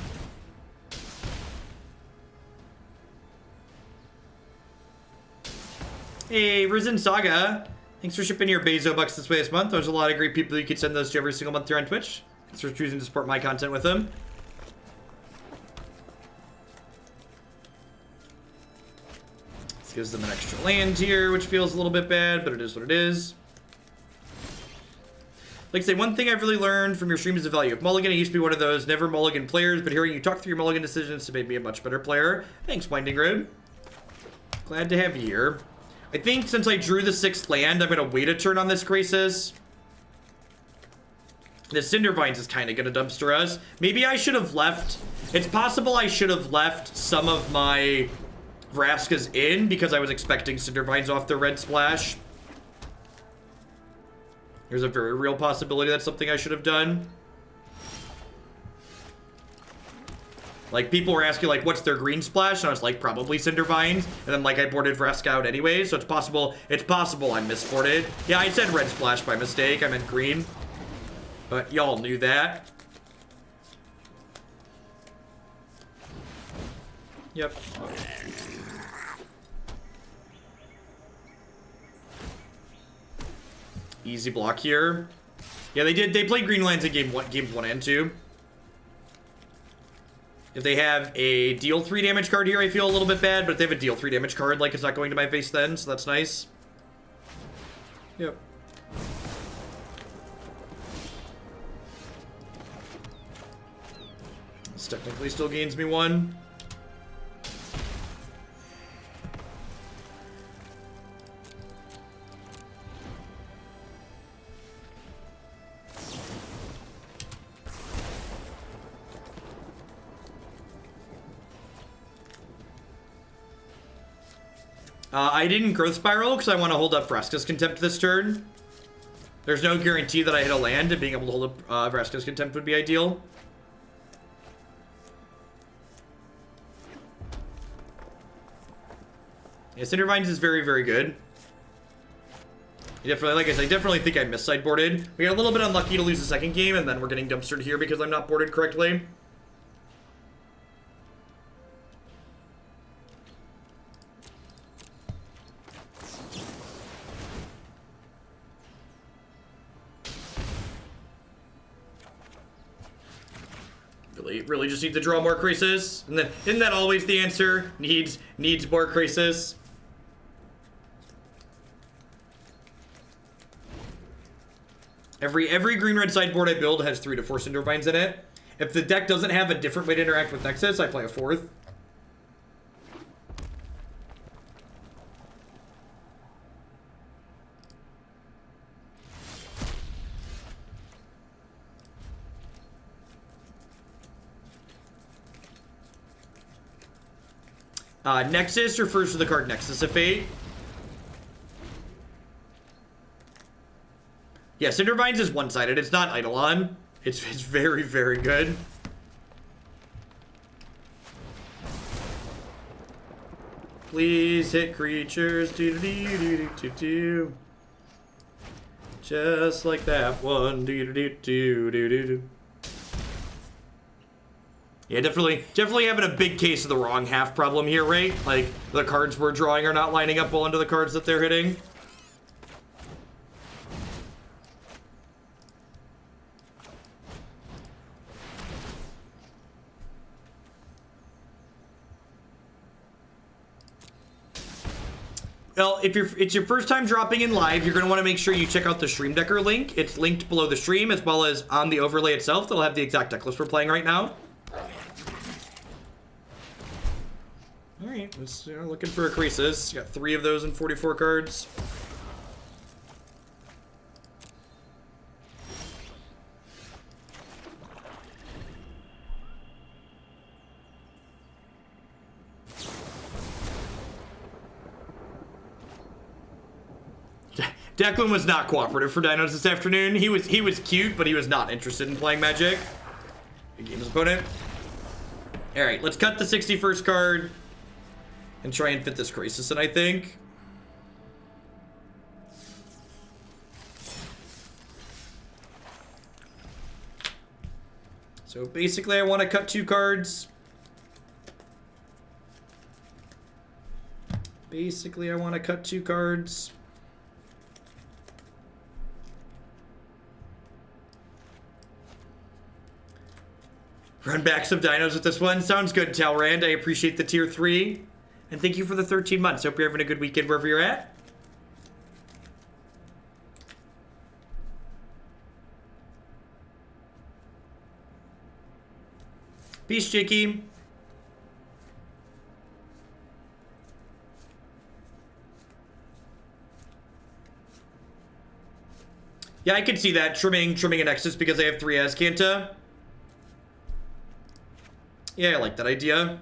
Hey, Risen Saga. Thanks for shipping your Bezo bucks this way this month. There's a lot of great people you could send those to every single month here on Twitch. Thanks for choosing to support my content with them. This gives them an extra land here, which feels a little bit bad, but it is what it is. Like I say, one thing I've really learned from your stream is the value of mulligan. I used to be one of those never mulligan players, but hearing you talk through your mulligan decisions has made me a much better player. Thanks, Winding Road. Glad to have you here. I think since I drew the 6th land, I'm going to wait a turn on this Krasis. The Cindervines is kind of going to dumpster us. Maybe I should have left... It's possible I should have left some of my Vraskas in because I was expecting Cindervines off the red splash. There's a very real possibility that's something I should have done. Like, people were asking, like, what's their green splash? And I was like, probably Cindervines. And then, like, I boarded Vraska out anyway, so it's possible I misboarded. Yeah, I said red splash by mistake. I meant green. But y'all knew that. Yep. Easy block here. Yeah, they played green lands in games 1 and 2. If they have a deal 3 damage card here, I feel a little bit bad, but if they have a deal 3 damage card, like, it's not going to my face then, so that's nice. Yep. This technically still gains me 1. I didn't Growth Spiral because I want to hold up Vraska's Contempt this turn. There's no guarantee that I hit a land, and being able to hold up Vraska's Contempt would be ideal. Yeah, Cindervines is very, very good. Definitely, like I said, I definitely think I mis-sideboarded. We got a little bit unlucky to lose the second game, and then we're getting dumpstered here because I'm not boarded correctly. Really just need to draw more Krasis. And then, isn't that always the answer? Needs more Krasis. Every green-red sideboard I build has 3 to 4 Cindervines in it. If the deck doesn't have a different way to interact with Nexus, I play a 4th. Nexus refers to the card Nexus of Fate. Yeah, Cindervines is one-sided. It's not Eidolon. It's very, very good. Please hit creatures. Do-do-do-do-do-do-do. Just like that one. Do-do-do-do-do-do-do. Yeah, definitely having a big case of the wrong half problem here, right? Like, the cards we're drawing are not lining up well into the cards that they're hitting. Well, if it's your first time dropping in live, you're going to want to make sure you check out the Stream Decker link. It's linked below the stream, as well as on the overlay itself. They'll have the exact deck list we're playing right now. Alright, let's looking for a Krasis. Got 3 of those and 44 cards. Declan was not cooperative for Dinos this afternoon. He was cute, but he was not interested in playing Magic. Good game, his opponent. Alright, let's cut the 61st card and try and fit this Krasis in, I think. So basically I want to cut 2 cards. Run back some dinos with this one. Sounds good, Talrand. I appreciate the tier 3. And thank you for the 13 months. Hope you're having a good weekend wherever you're at. Peace, Jakey. Yeah, I could see that. Trimming a Nexus because I have 3 Azcanta. Yeah, I like that idea.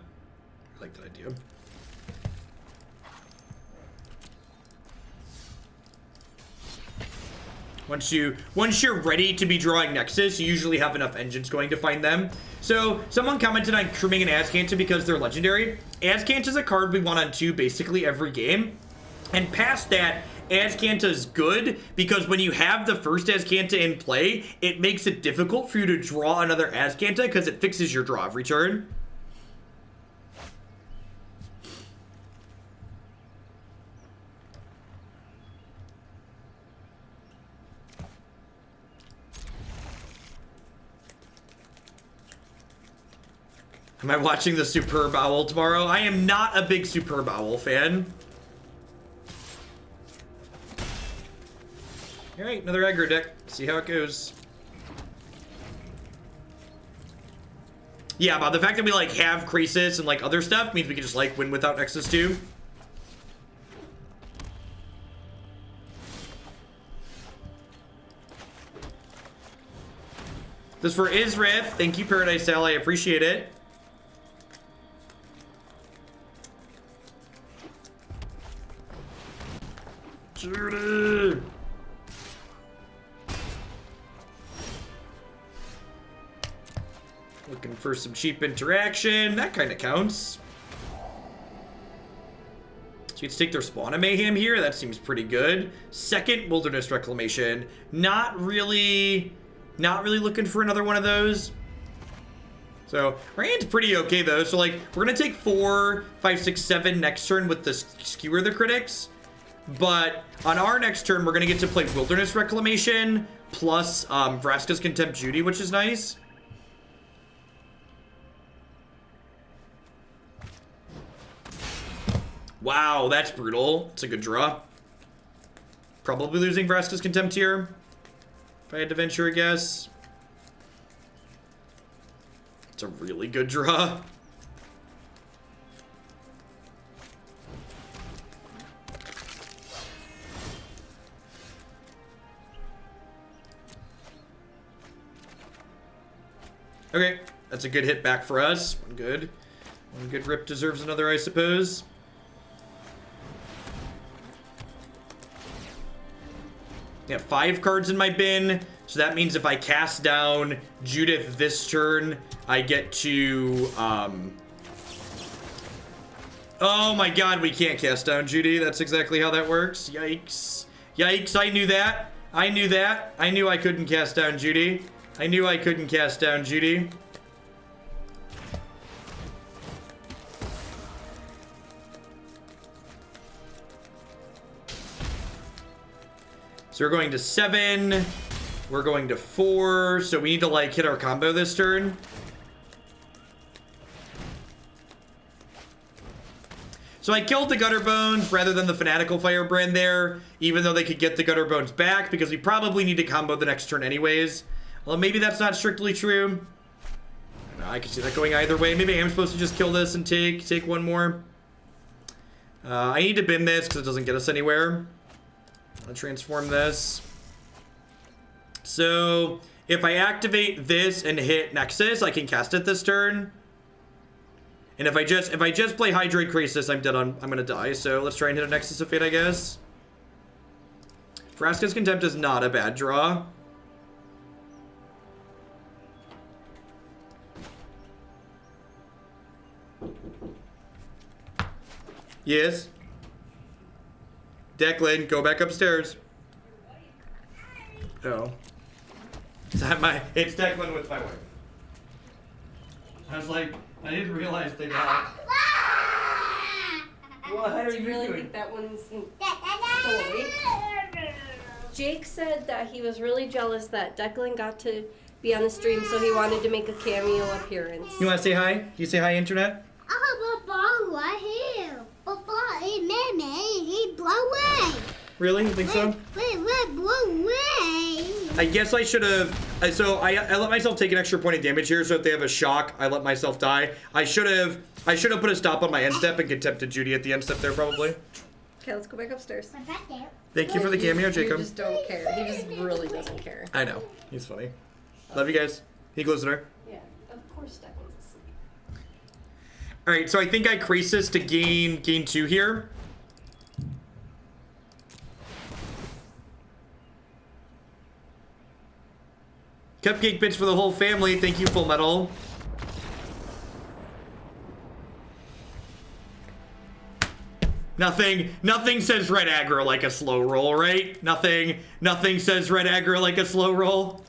Once you're ready to be drawing Nexus, you usually have enough engines going to find them. So, someone commented on trimming an Azcanta because they're legendary. Azcanta is a card we want on 2 basically every game. And past that, Azcanta is good because when you have the first Azcanta in play, it makes it difficult for you to draw another Azcanta because it fixes your draw every turn. Am I watching the Superb Owl tomorrow? I am not a big Superb Owl fan. Alright, another aggro deck. See how it goes. Yeah, but the fact that we like have Krasis and like other stuff means we can just like win without Nexus too. This for Isrith. Thank you, Paradise Sal. I appreciate it. Judy! Looking for some cheap interaction. That kind of counts. So you can take their Spawn of Mayhem here. That seems pretty good. Second Wilderness Reclamation. Not really looking for another one of those. So our hand's pretty okay though. So like we're gonna take 4, 5, 6, 7 next turn with the Skewer the Critics. But on our next turn, we're going to get to play Wilderness Reclamation plus Vraska's Contempt Judy, which is nice. Wow, that's brutal. It's a good draw. Probably losing Vraska's Contempt here, if I had to venture a guess. It's a really good draw. Okay, that's a good hit back for us. One good rip deserves another, I suppose. Yeah, 5 cards in my bin. So that means if I cast down Judith this turn, I get to, oh my god, we can't cast down Judy. That's exactly how that works. Yikes. Yikes, I knew that. I knew that. I knew I couldn't cast down Judy. I knew I couldn't cast down Judy. So we're going to 7. We're going to 4. So we need to like hit our combo this turn. So I killed the Gutter Bones rather than the Fanatical Firebrand there, even though they could get the Gutter Bones back because we probably need to combo the next turn anyways. Well, maybe that's not strictly true. I don't know, I can see that going either way. Maybe I am supposed to just kill this and take one more. I need to bin this because it doesn't get us anywhere. I'll transform this. So if I activate this and hit Nexus, I can cast it this turn. And if I just play Hydroid Krasis, I'm dead on. I'm gonna die. So let's try and hit a Nexus of Fate, I guess. Vraska's Contempt is not a bad draw. Yes. Declan, go back upstairs. Oh. It's Declan with my wife. I was like, I didn't realize they got. What are Do you really think that one's still awake? Jake said that he was really jealous that Declan got to be on the stream, so he wanted to make a cameo appearance. You want to say hi? Can you say hi, Internet? Really? You think so? I guess I should have. So I let myself take an extra point of damage here. So if they have a shock, I let myself die. I should have put a stop on my end step and contempted Judy at the end step there probably. Okay, let's go back upstairs. Thank you for the cameo, You Jacob. just don't care. He just really doesn't care. I know. He's funny. Love you guys. He closed the door. Yeah, of course Declan's asleep. Alright, so I think I Krasis to gain 2 here. Cupcake bits for the whole family. Thank you, Full Metal. Nothing says red aggro like a slow roll, right? Nothing says red aggro like a slow roll.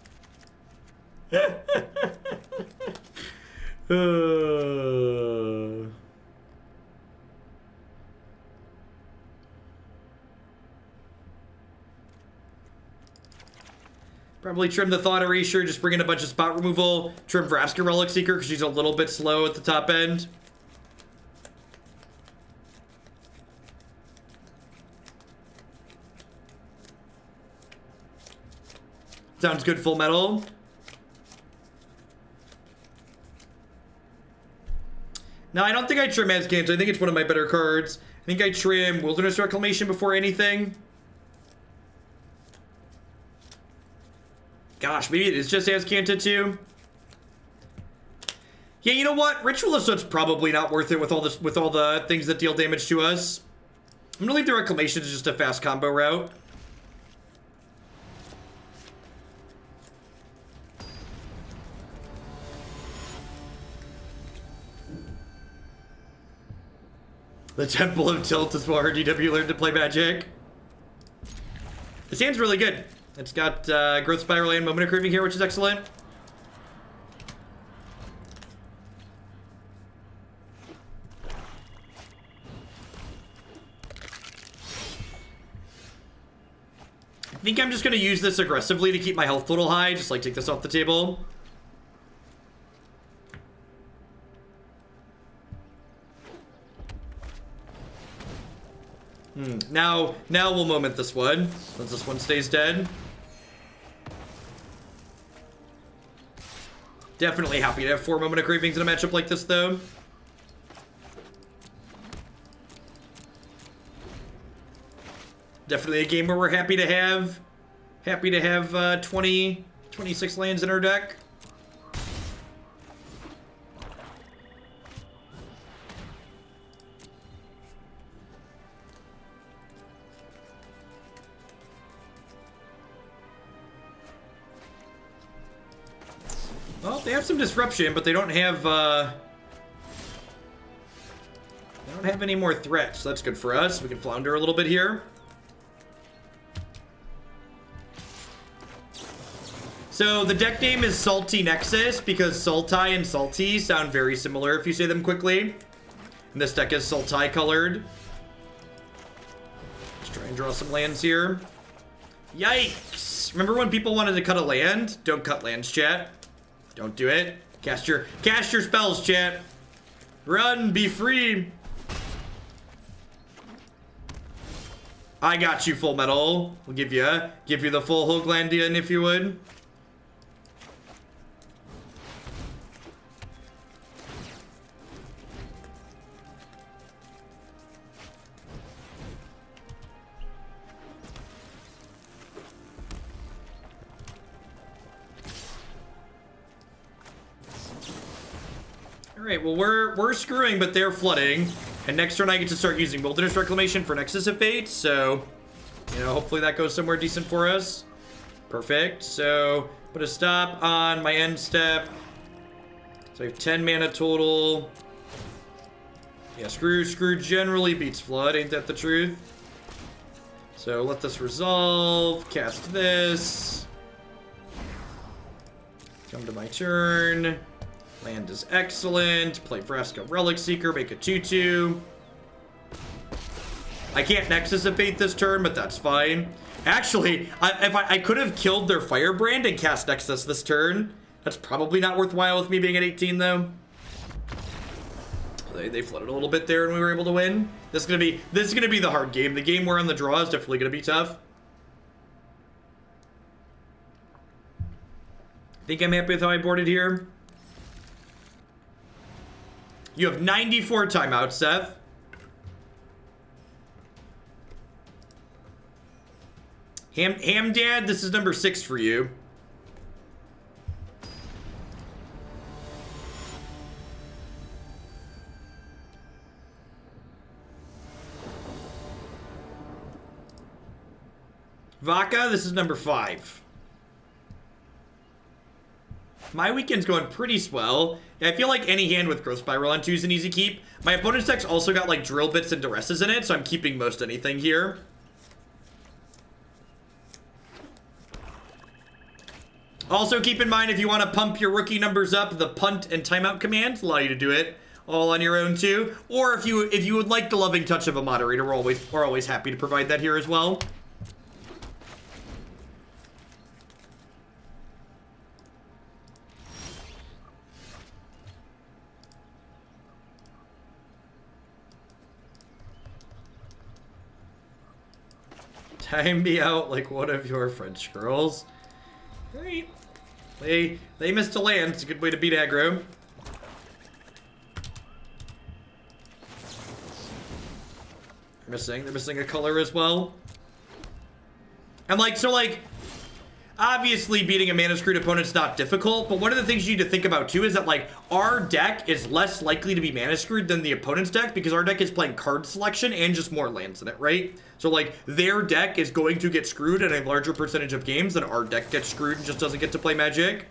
Probably trim the Thought Erasure, just bring in a bunch of spot removal. Trim Vraska Relic Seeker because she's a little bit slow at the top end. Sounds good, Full Metal. No, I don't think I trim Azcanta. I think it's one of my better cards. I think I trim Wilderness Reclamation before anything. Gosh, maybe it is just Azcanta too. Yeah, you know what? Ritual Assault's probably not worth it with all the things that deal damage to us. I'm gonna leave the Reclamation as just a fast combo route. The Temple of Tilt is where DW learned to play Magic. This hand's really good. It's got Growth Spiral and Moment of Craving here, which is excellent. I think I'm just going to use this aggressively to keep my health total high. Just like take this off the table. Now we'll moment this one. Once this one stays dead. Definitely happy to have 4 Moment of Cravings in a matchup like this, though. Definitely a game where we're happy to have 26 lands in our deck. Well, they have some disruption, but they don't have any more threats, so that's good for us. We can flounder a little bit here. So the deck name is Salty Nexus because Sultai and Salti sound very similar if you say them quickly. And this deck is Sultai colored. Let's try and draw some lands here. Yikes! Remember when people wanted to cut a land? Don't cut lands, chat. Don't do it. Cast your spells, chat. Run, be free. I got you, Full Metal. We'll give you the full Hoaglandian if you would. Alright, well, we're screwing, but they're flooding. And next turn I get to start using Wilderness Reclamation for Nexus of Fate, so, you know, hopefully that goes somewhere decent for us. Perfect. So, put a stop on my end step. So I have 10 mana total. Yeah, screw generally beats flood, ain't that the truth? So let this resolve, cast this. Come to my turn. Land is excellent. Play Vraska Relic Seeker, make a 2/2. I can't Nexus of Fate this turn, but that's fine. Actually, if I could have killed their Firebrand and cast Nexus this turn. That's probably not worthwhile with me being at 18, though. They flooded a little bit there and we were able to win. This is gonna be the hard game. The game we're on the draw is definitely gonna be tough. Think I'm happy with how I boarded here. You have 94 timeouts, Seth. Ham Dad, this is number 6 for you. Vaka, this is number 5. My weekend's going pretty swell. I feel like any hand with Growth Spiral on 2 is an easy keep. My opponent's deck's also got like drill bits and duresses in it, so I'm keeping most anything here. Also keep in mind, if you want to pump your rookie numbers up, the punt and timeout commands allow you to do it all on your own too. Or if you would like the loving touch of a moderator, we're always happy to provide that here as well. Time me out like one of your French girls. Great. They missed a land. It's a good way to beat aggro. They're missing a color as well. And like, so like, obviously beating a mana screwed opponent's not difficult, but one of the things you need to think about too is that like, our deck is less likely to be mana screwed than the opponent's deck because our deck is playing card selection and just more lands in it, right? So like, their deck is going to get screwed in a larger percentage of games than our deck gets screwed and just doesn't get to play Magic.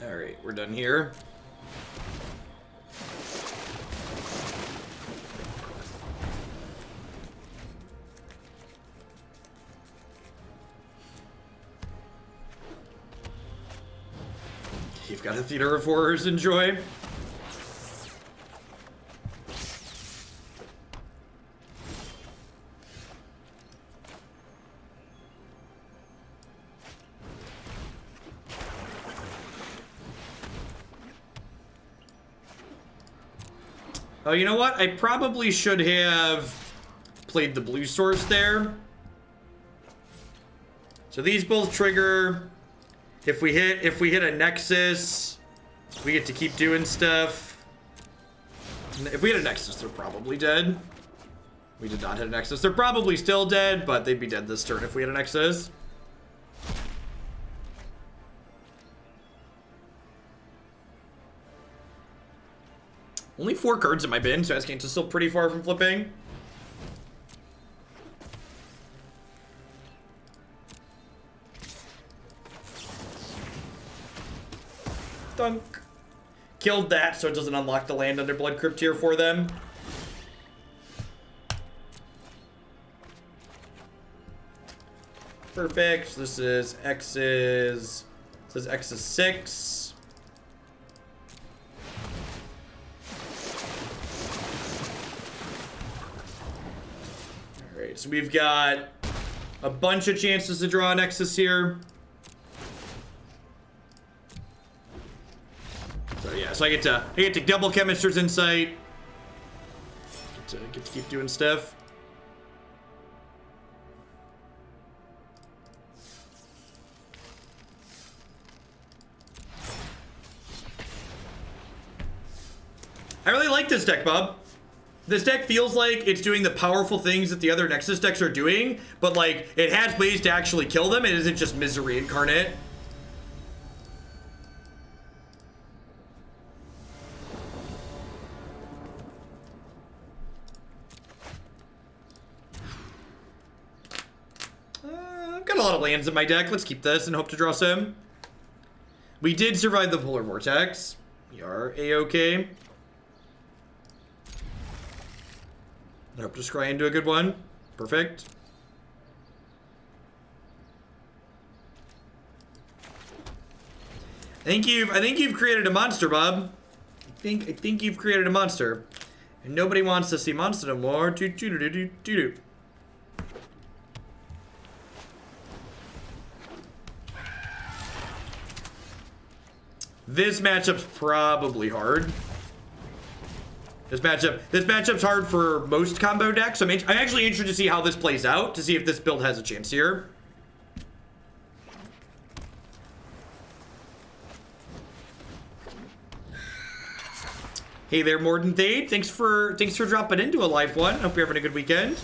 Alright, we're done here. You've got a Theater of Horrors, enjoy. Oh, you know what? I probably should have played the blue source there. So these both trigger. If we hit a Nexus, we get to keep doing stuff. If we hit a Nexus, they're probably dead. We did not hit a Nexus. They're probably still dead, but they'd be dead this turn if we hit a Nexus. Only 4 cards in my bin, so Azcanta's still pretty far from flipping. Dunk. Killed that so it doesn't unlock the land under Blood Crypt here for them. Perfect. This is X's. This is X's 6. Alright, so we've got a bunch of chances to draw a Nexus here. So yeah, so I get to double Chemister's Insight. Get to keep doing stuff. I really like this deck, Bob. This deck feels like it's doing the powerful things that the other Nexus decks are doing, but like, it has ways to actually kill them. It isn't just misery incarnate. I've got a lot of lands in my deck. Let's keep this and hope to draw some. We did survive the Polar Vortex. We are A-okay. I hope to scry into a good one. Perfect. I think you've created a monster, Bob. I think you've created a monster. And nobody wants to see monster no more. Do. This matchup's probably hard. This matchup's hard for most combo decks. I'm actually interested to see how this plays out, to see if this build has a chance here. Hey there, Morden Thade. Thanks for dropping into a live one. Hope you're having a good weekend.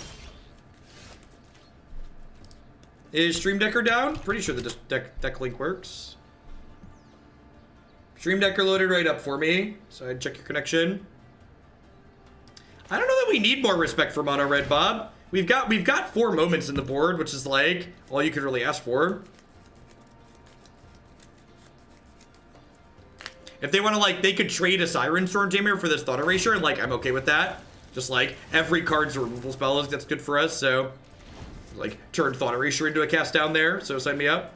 Is Stream Decker down? Pretty sure the deck link works. Stream Decker loaded right up for me, so I'd check your connection. I don't know that we need more respect for Mono Red, Bob. We've got 4 moments in the board, which is like all you could really ask for. If they want to, like, they could trade a Siren Storm Tamer for this Thought Erasure, and like I'm okay with that. Just like every card's a removal spell, that's good for us. So like turn Thought Erasure into a cast down there. So sign me up.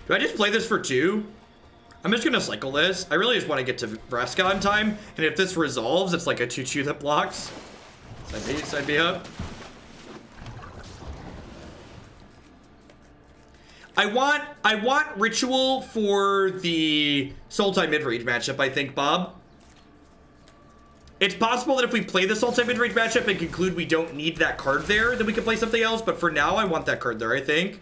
Do I just play this for 2? I'm just gonna cycle this. I really just want to get to Vraska on time, and if this resolves, it's like a 2/2 that blocks. Side me up. I want Ritual for the Sultai midrange matchup, I think, Bob. It's possible that if we play the Sultai midrange matchup and conclude we don't need that card there, then we can play something else, but for now, I want that card there, I think.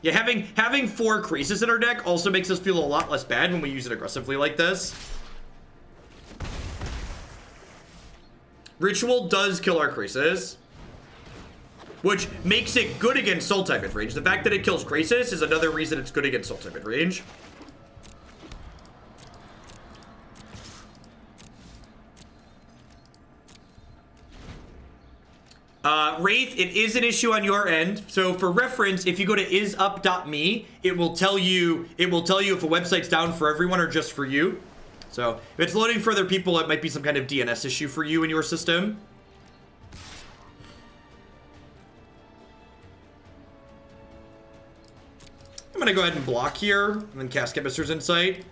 Yeah, having 4 Krasis in our deck also makes us feel a lot less bad when we use it aggressively like this. Ritual does kill our Krasis, which makes it good against Sultai midrange. The fact that it kills Krasis is another reason it's good against Sultai midrange. Wraith, it is an issue on your end. So for reference, if you go to isup.me, it will tell you if a website's down for everyone or just for you. So if it's loading for other people, it might be some kind of DNS issue for you in your system. I'm gonna go ahead and block here and then cast Chemister's Insight.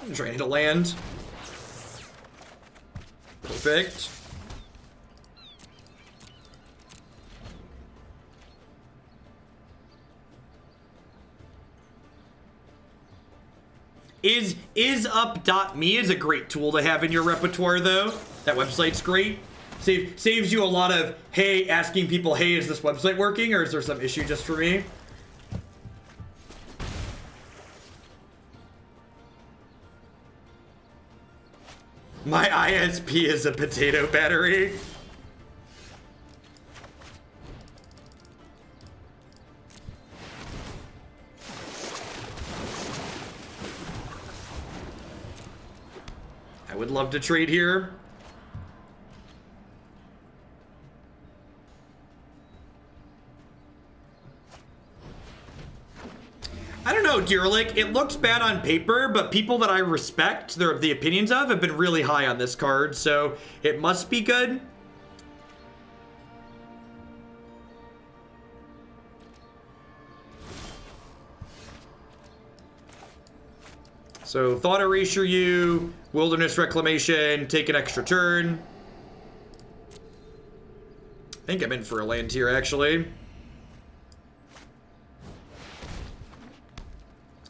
I'm trying to land. Perfect. Isup.me is a great tool to have in your repertoire, though. That website's great. Saves you a lot of, hey, asking people, hey, is this website working, or is there some issue just for me? My ISP is a potato battery. I would love to trade here. I don't know, Relic. It looks bad on paper, but people that I respect, the opinions of, have been really high on this card, so it must be good. So Thought Erasure you, Wilderness Reclamation, take an extra turn. I think I'm in for a land here, actually.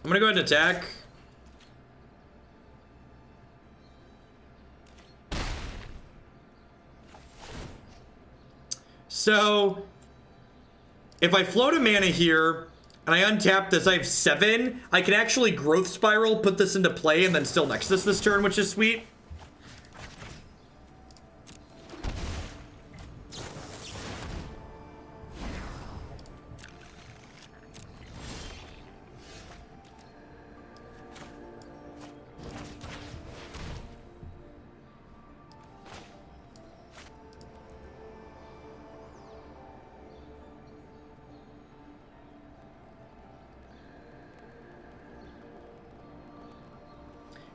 I'm gonna go ahead and attack. So, if I float a mana here, and I untap this, I have 7, I can actually Growth Spiral, put this into play, and then still Nexus this turn, which is sweet.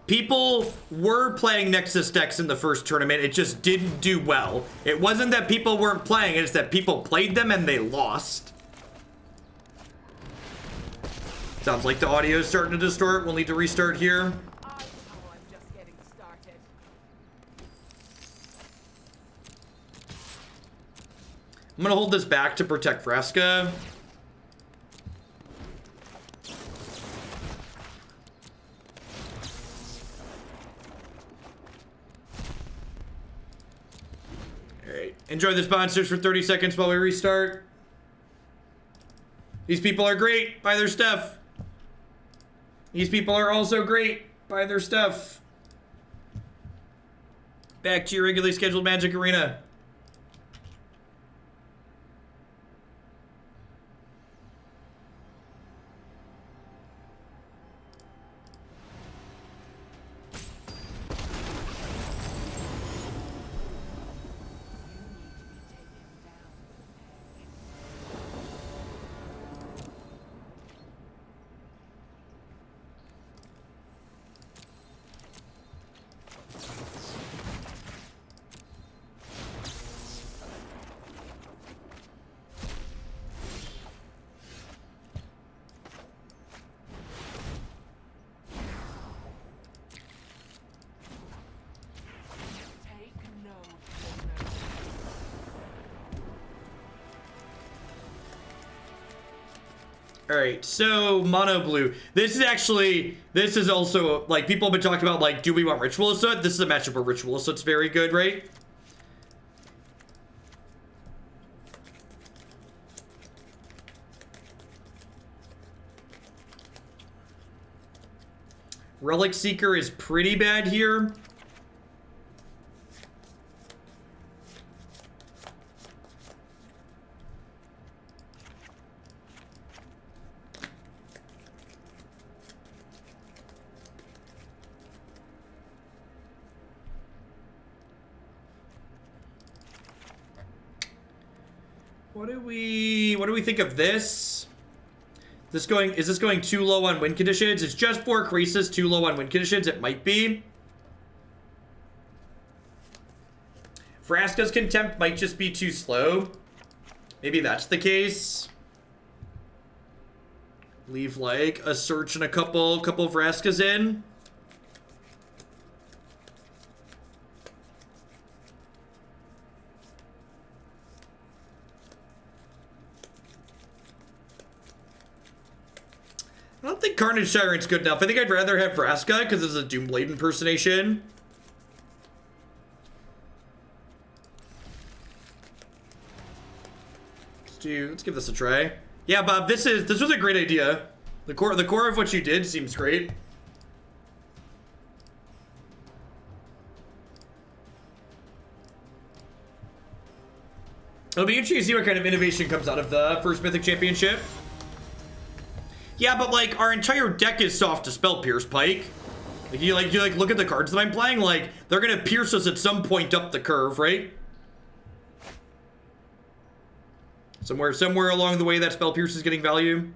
People were playing Nexus decks in the first tournament, it just didn't do well. It wasn't that people weren't playing, it's that people played them and they lost. Sounds like the audio is starting to distort, we'll need to restart here. I'm gonna hold this back to protect Vraska. Alright, enjoy the sponsors for 30 seconds while we restart. These people are great. Buy their stuff. These people are also great. Buy their stuff. Back to your regularly scheduled Magic Arena. Alright, so mono blue. This is also, like, people have been talking about, like, do we want Ritual Assault? This is a matchup where Ritual Assault's very good, right? Relic Seeker is pretty bad here. What do we think of this? Is this going too low on win conditions? It's just 4 Krasis, too low on win conditions. It might be. Vraska's Contempt might just be too slow. Maybe that's the case. Leave like a search and a couple Vraskas in. I don't think Carnage Tyrant's good enough. I think I'd rather have Vraska because it's a Doomblade impersonation. Let's give this a try. Yeah, Bob, this was a great idea. The core of what you did seems great. It'll be interesting to see what kind of innovation comes out of the first Mythic Championship. Yeah, but like our entire deck is soft to spell Pierce Pike. You look at the cards that I'm playing, like they're gonna pierce us at some point up the curve, right? Somewhere along the way that spell Pierce is getting value.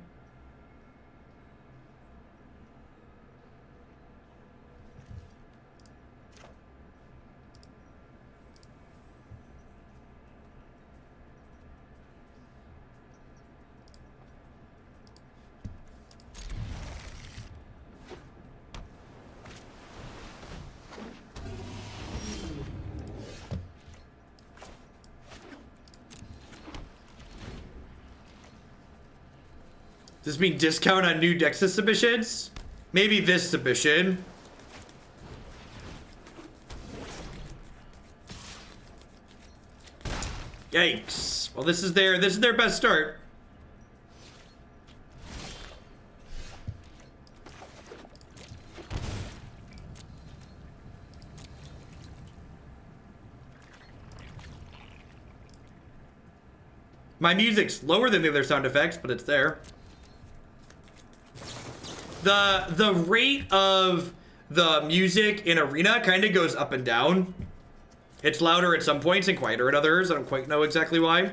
Does this mean discount on new Nexus submissions? Maybe this submission. Yikes. Well, this is their best start. My music's lower than the other sound effects, but it's there. The rate of the music in Arena kind of goes up and down. It's louder at some points and quieter at others. I don't quite know exactly why.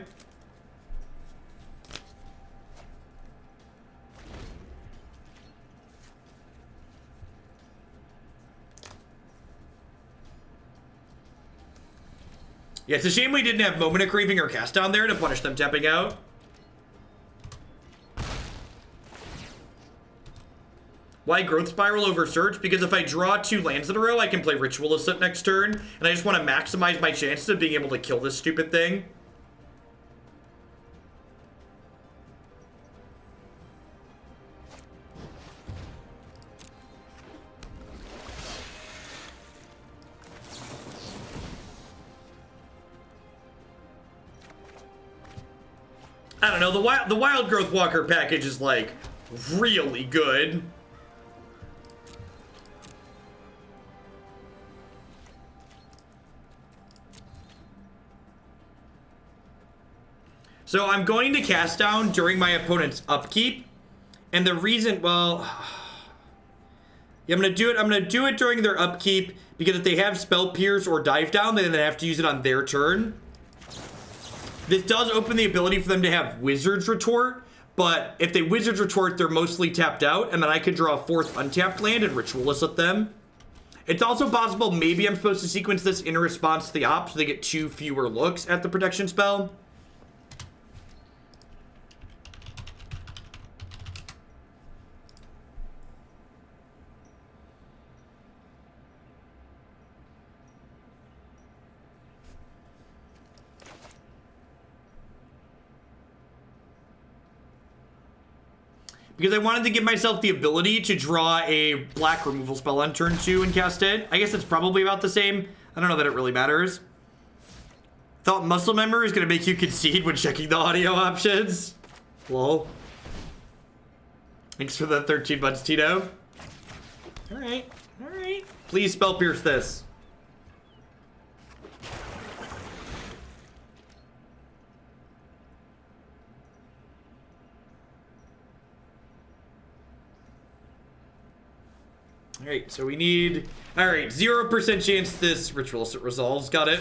Yeah, it's a shame we didn't have Moment of Craving or Cast down there to punish them tapping out. Why Growth Spiral over Search? Because if I draw 2 lands in a row, I can play Ritual Assault next turn, and I just want to maximize my chances of being able to kill this stupid thing. I don't know, the Wild Growth Walker package is like really good. So I'm going to cast down during my opponent's upkeep, and the reason, well, yeah, I'm gonna do it during their upkeep because if they have Spell Pierce or Dive Down, then they have to use it on their turn. This does open the ability for them to have Wizard's Retort, but if they Wizard's Retort, they're mostly tapped out, and then I could draw a 4th untapped land and Ritualist at them. It's also possible maybe I'm supposed to sequence this in response to the op, so they get 2 fewer looks at the protection spell. Because I wanted to give myself the ability to draw a black removal spell on turn 2 and cast it. I guess it's probably about the same. I don't know that it really matters. Thought muscle memory is going to make you concede when checking the audio options. Lol. Thanks for the 13 months, Tito. Alright, alright. Please spell pierce this. Alright, so we need... Alright, 0% chance this Ritualist resolves. Got it.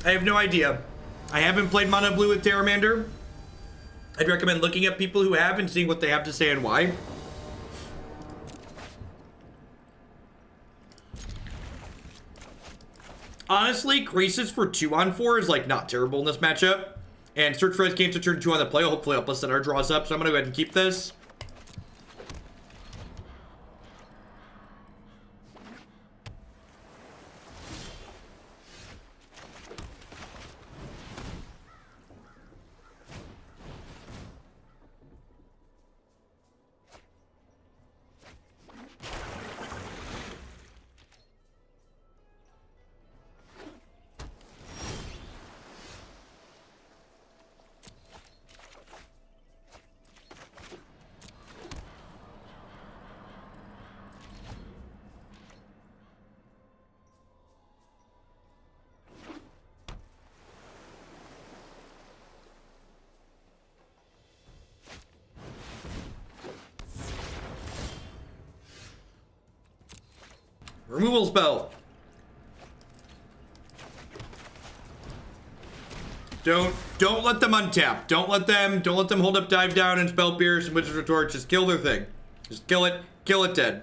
I have no idea. I haven't played Mono Blue with Terramander. I'd recommend looking at people who have and seeing what they have to say and why. Honestly, Krasis for 2-on-4 is like not terrible in this matchup. And Search for Azcanta turn 2 on the play will hopefully help us set our draws up. So I'm gonna go ahead and keep this. Removal spell. Don't let them untap. Don't let them hold up Dive Down and Spell Pierce and Wizard's Retort. Just kill their thing. Just kill it. Kill it dead.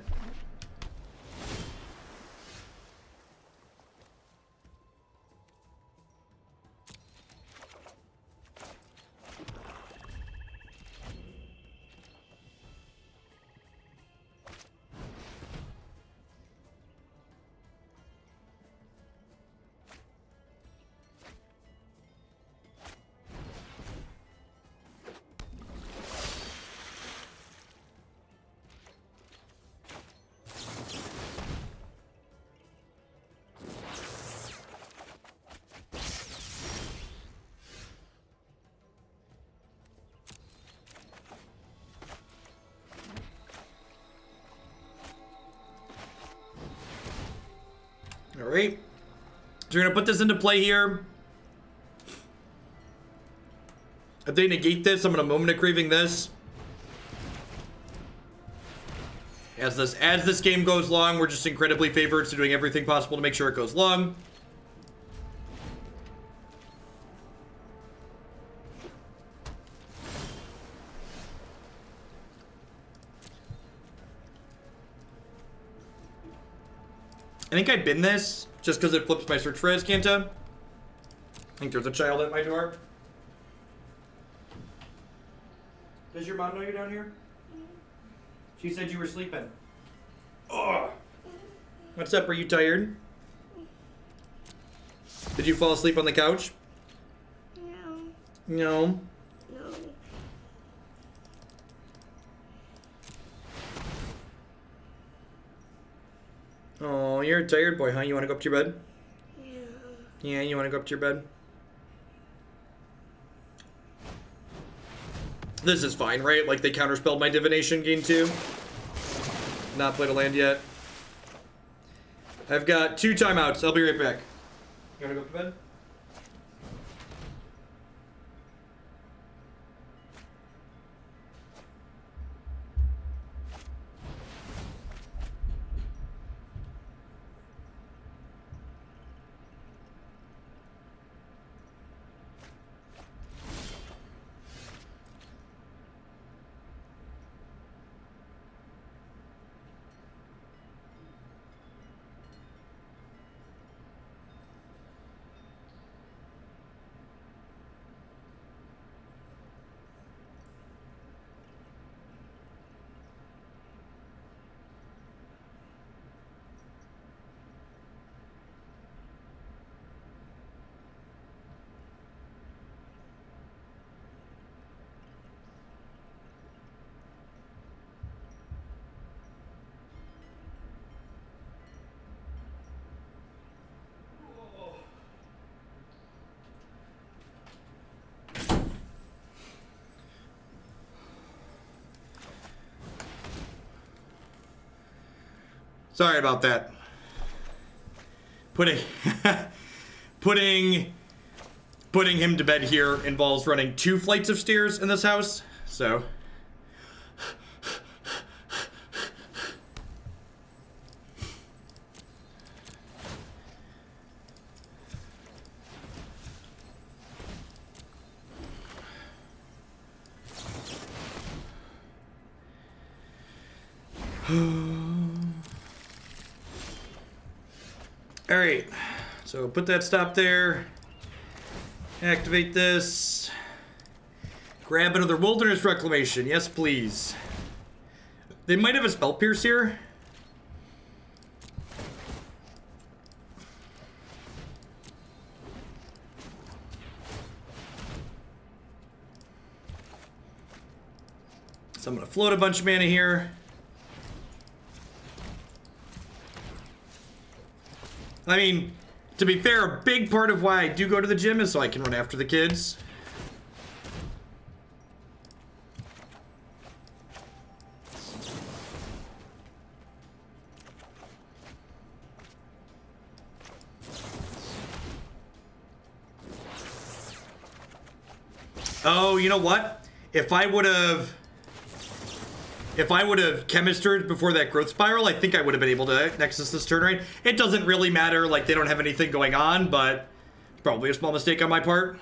Alright. So we're gonna put this into play here. If they negate this, I'm gonna Moment of Craving this. As this game goes long, we're just incredibly favored, so doing everything possible to make sure it goes long. I think I bin this just because it flips my search for Azcanta. I think there's a child at my door. Does your mom know you're down here? She said you were sleeping. Ugh. What's up? Are you tired? Did you fall asleep on the couch? No. No. No. Oh, you're a tired boy, huh? You want to go up to your bed? Yeah. Yeah, you want to go up to your bed? This is fine, right? Like, they counterspelled my divination game 2. Not played a land yet. I've got 2 timeouts. I'll be right back. You want to go to bed? Sorry about that. Putting him to bed here involves running 2 flights of stairs in this house, so. Alright, so put that stop there. Activate this. Grab another Wilderness Reclamation. Yes, please. They might have a Spell Pierce here. So I'm going to float a bunch of mana here. I mean, to be fair, a big part of why I do go to the gym is so I can run after the kids. Oh, you know what? If I would have Chemistered before that growth spiral, I think I would have been able to Nexus this turn, right? It doesn't really matter, like, they don't have anything going on, but probably a small mistake on my part.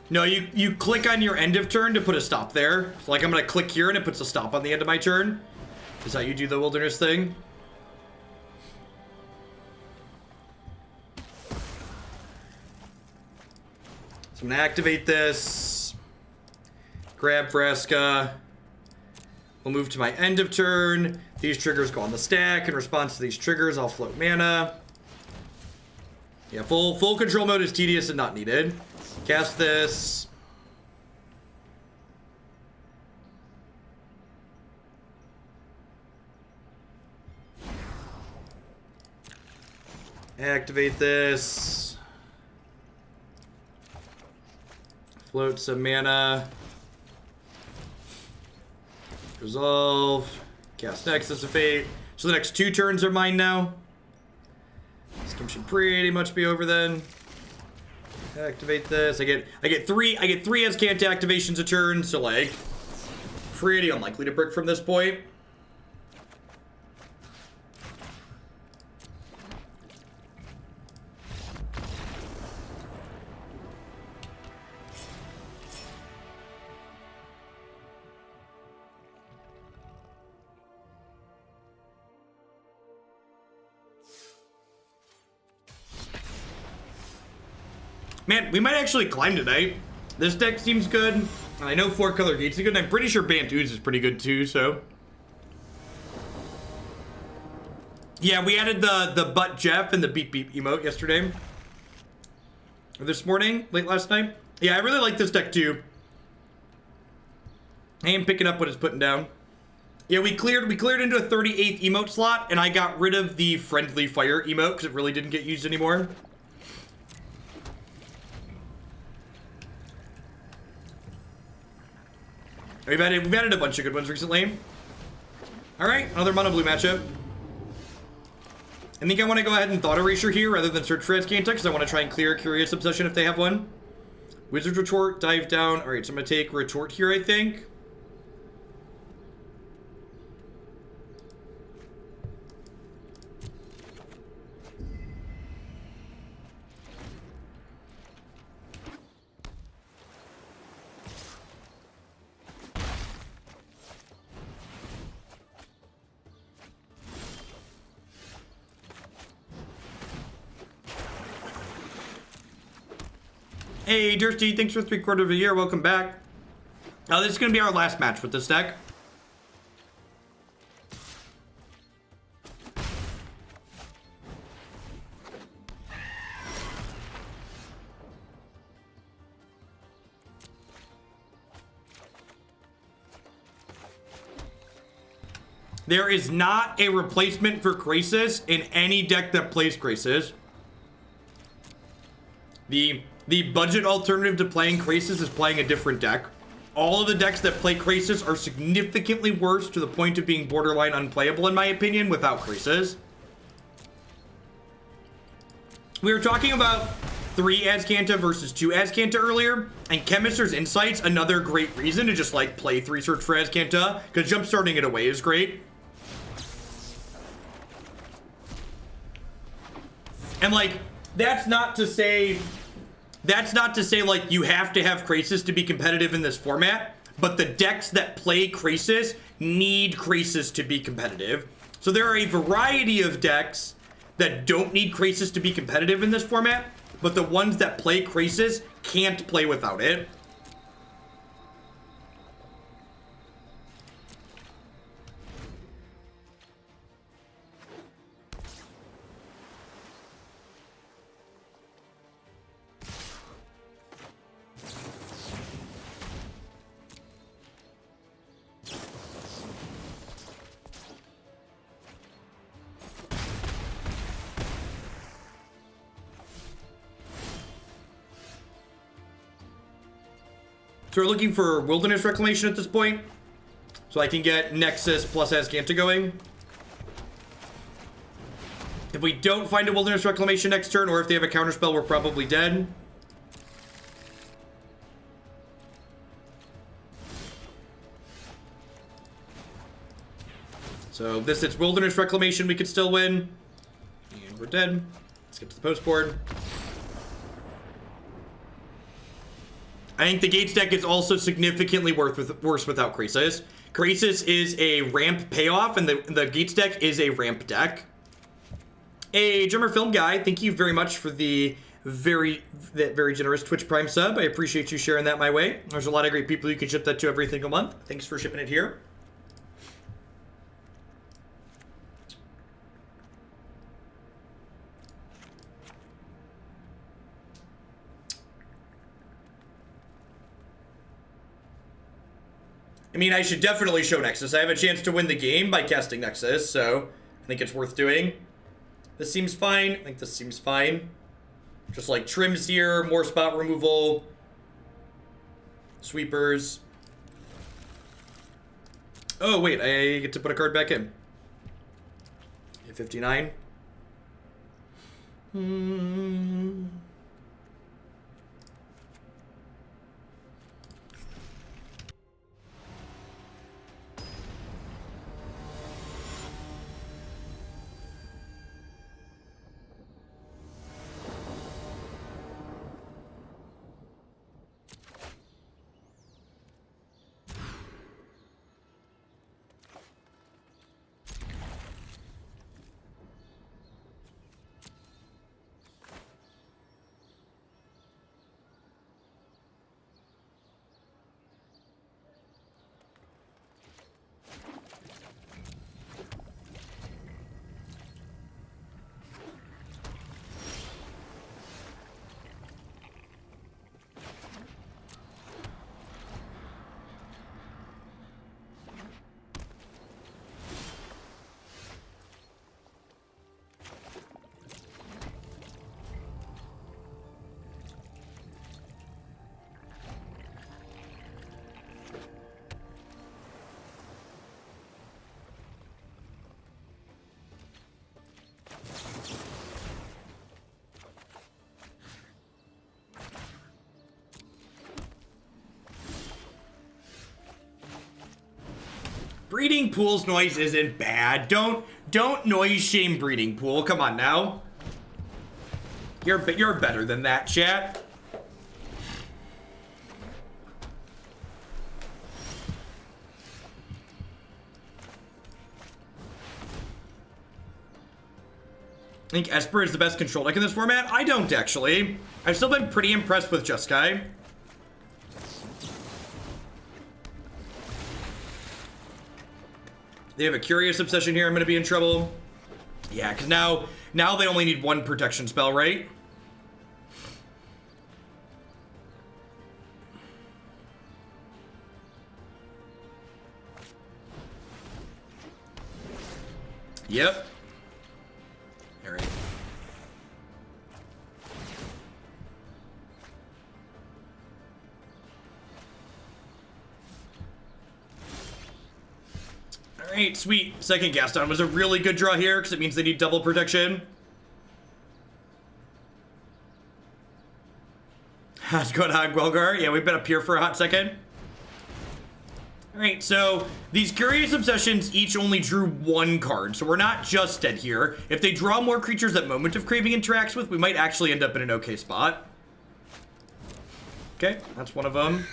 No, you click on your end of turn to put a stop there. So, like, I'm gonna click here and it puts a stop on the end of my turn. Is how you do the wilderness thing. So I'm gonna activate this. Grab Vraska. We'll move to my end of turn. These triggers go on the stack. In response to these triggers, I'll float mana. Yeah, full control mode is tedious and not needed. Cast this. Activate this. Float some mana. Resolve. Cast Nexus of Fate. So the next 2 turns are mine now. This game should pretty much be over then. Activate this. I get 3 Azcanta activations a turn, so like pretty unlikely to brick from this point. Man, we might actually climb tonight. This deck seems good. And I know 4-color gates are good, and I'm pretty sure Bantu's is pretty good too, so. Yeah, we added the Butt Jeff and the Beep Beep emote yesterday. Or this morning, late last night. Yeah, I really like this deck too. I am picking up what it's putting down. Yeah, we cleared into a 38th emote slot, and I got rid of the Friendly Fire emote because it really didn't get used anymore. We've added a bunch of good ones recently. Alright, another mono blue matchup. I think I want to go ahead and Thought Erasure here rather than search for Azcanta because I want to try and clear Curious Obsession if they have one. Wizard Retort, dive down. Alright, so I'm going to take Retort here, I think. Hey, Dirsty, thanks for 3/4 of a year. Welcome back. This is going to be our last match with this deck. There is not a replacement for Krasis in any deck that plays Krasis. The budget alternative to playing Krasis is playing a different deck. All of the decks that play Krasis are significantly worse to the point of being borderline unplayable, in my opinion, without Krasis. We were talking about 3 Azcanta versus 2 Azcanta earlier, and Chemister's Insights, another great reason to just, like, play 3 Search for Azcanta, because jumpstarting it away is great. And, like, that's not to say, like, you have to have Krasis to be competitive in this format, but the decks that play Krasis need Krasis to be competitive. So there are a variety of decks that don't need Krasis to be competitive in this format, but the ones that play Krasis can't play without it. So we're looking for Wilderness Reclamation at this point, so I can get Nexus plus Azcanta going. If we don't find a Wilderness Reclamation next turn, or if they have a counterspell, we're probably dead. So if this hits Wilderness Reclamation, we could still win. And we're dead. Let's get to the post board. I think the Gates deck is also significantly worse without Krasis. Krasis is a ramp payoff, and the Gates deck is a ramp deck. Hey, Drummer Film Guy, thank you very much for the very generous Twitch Prime sub. I appreciate you sharing that my way. There's a lot of great people you can ship that to every single month. Thanks for shipping it here. I mean, I should definitely show Nexus. I have a chance to win the game by casting Nexus, so I think it's worth doing. This seems fine. I think this seems fine. Just like trims here, more spot removal. Sweepers. Oh, wait, I get to put a card back in. 59. Breeding Pool's noise isn't bad. Don't noise shame Breeding Pool. Come on now. You're better than that, chat. I think Esper is the best control deck in this format. I don't actually. I've still been pretty impressed with Jeskai. They have a Curious Obsession here. I'm going to be in trouble. Yeah, because now they only need one protection spell, right? Yep. All right. Alright, sweet. Second Gaston was a really good draw here, because it means they need double protection. How's it going on, Gwelgar? Yeah, we've been up here for a hot second. Alright, so these Curious Obsessions each only drew one card, so we're not just dead here. If they draw more creatures that Moment of Craving interacts with, we might actually end up in an okay spot. Okay, that's one of them.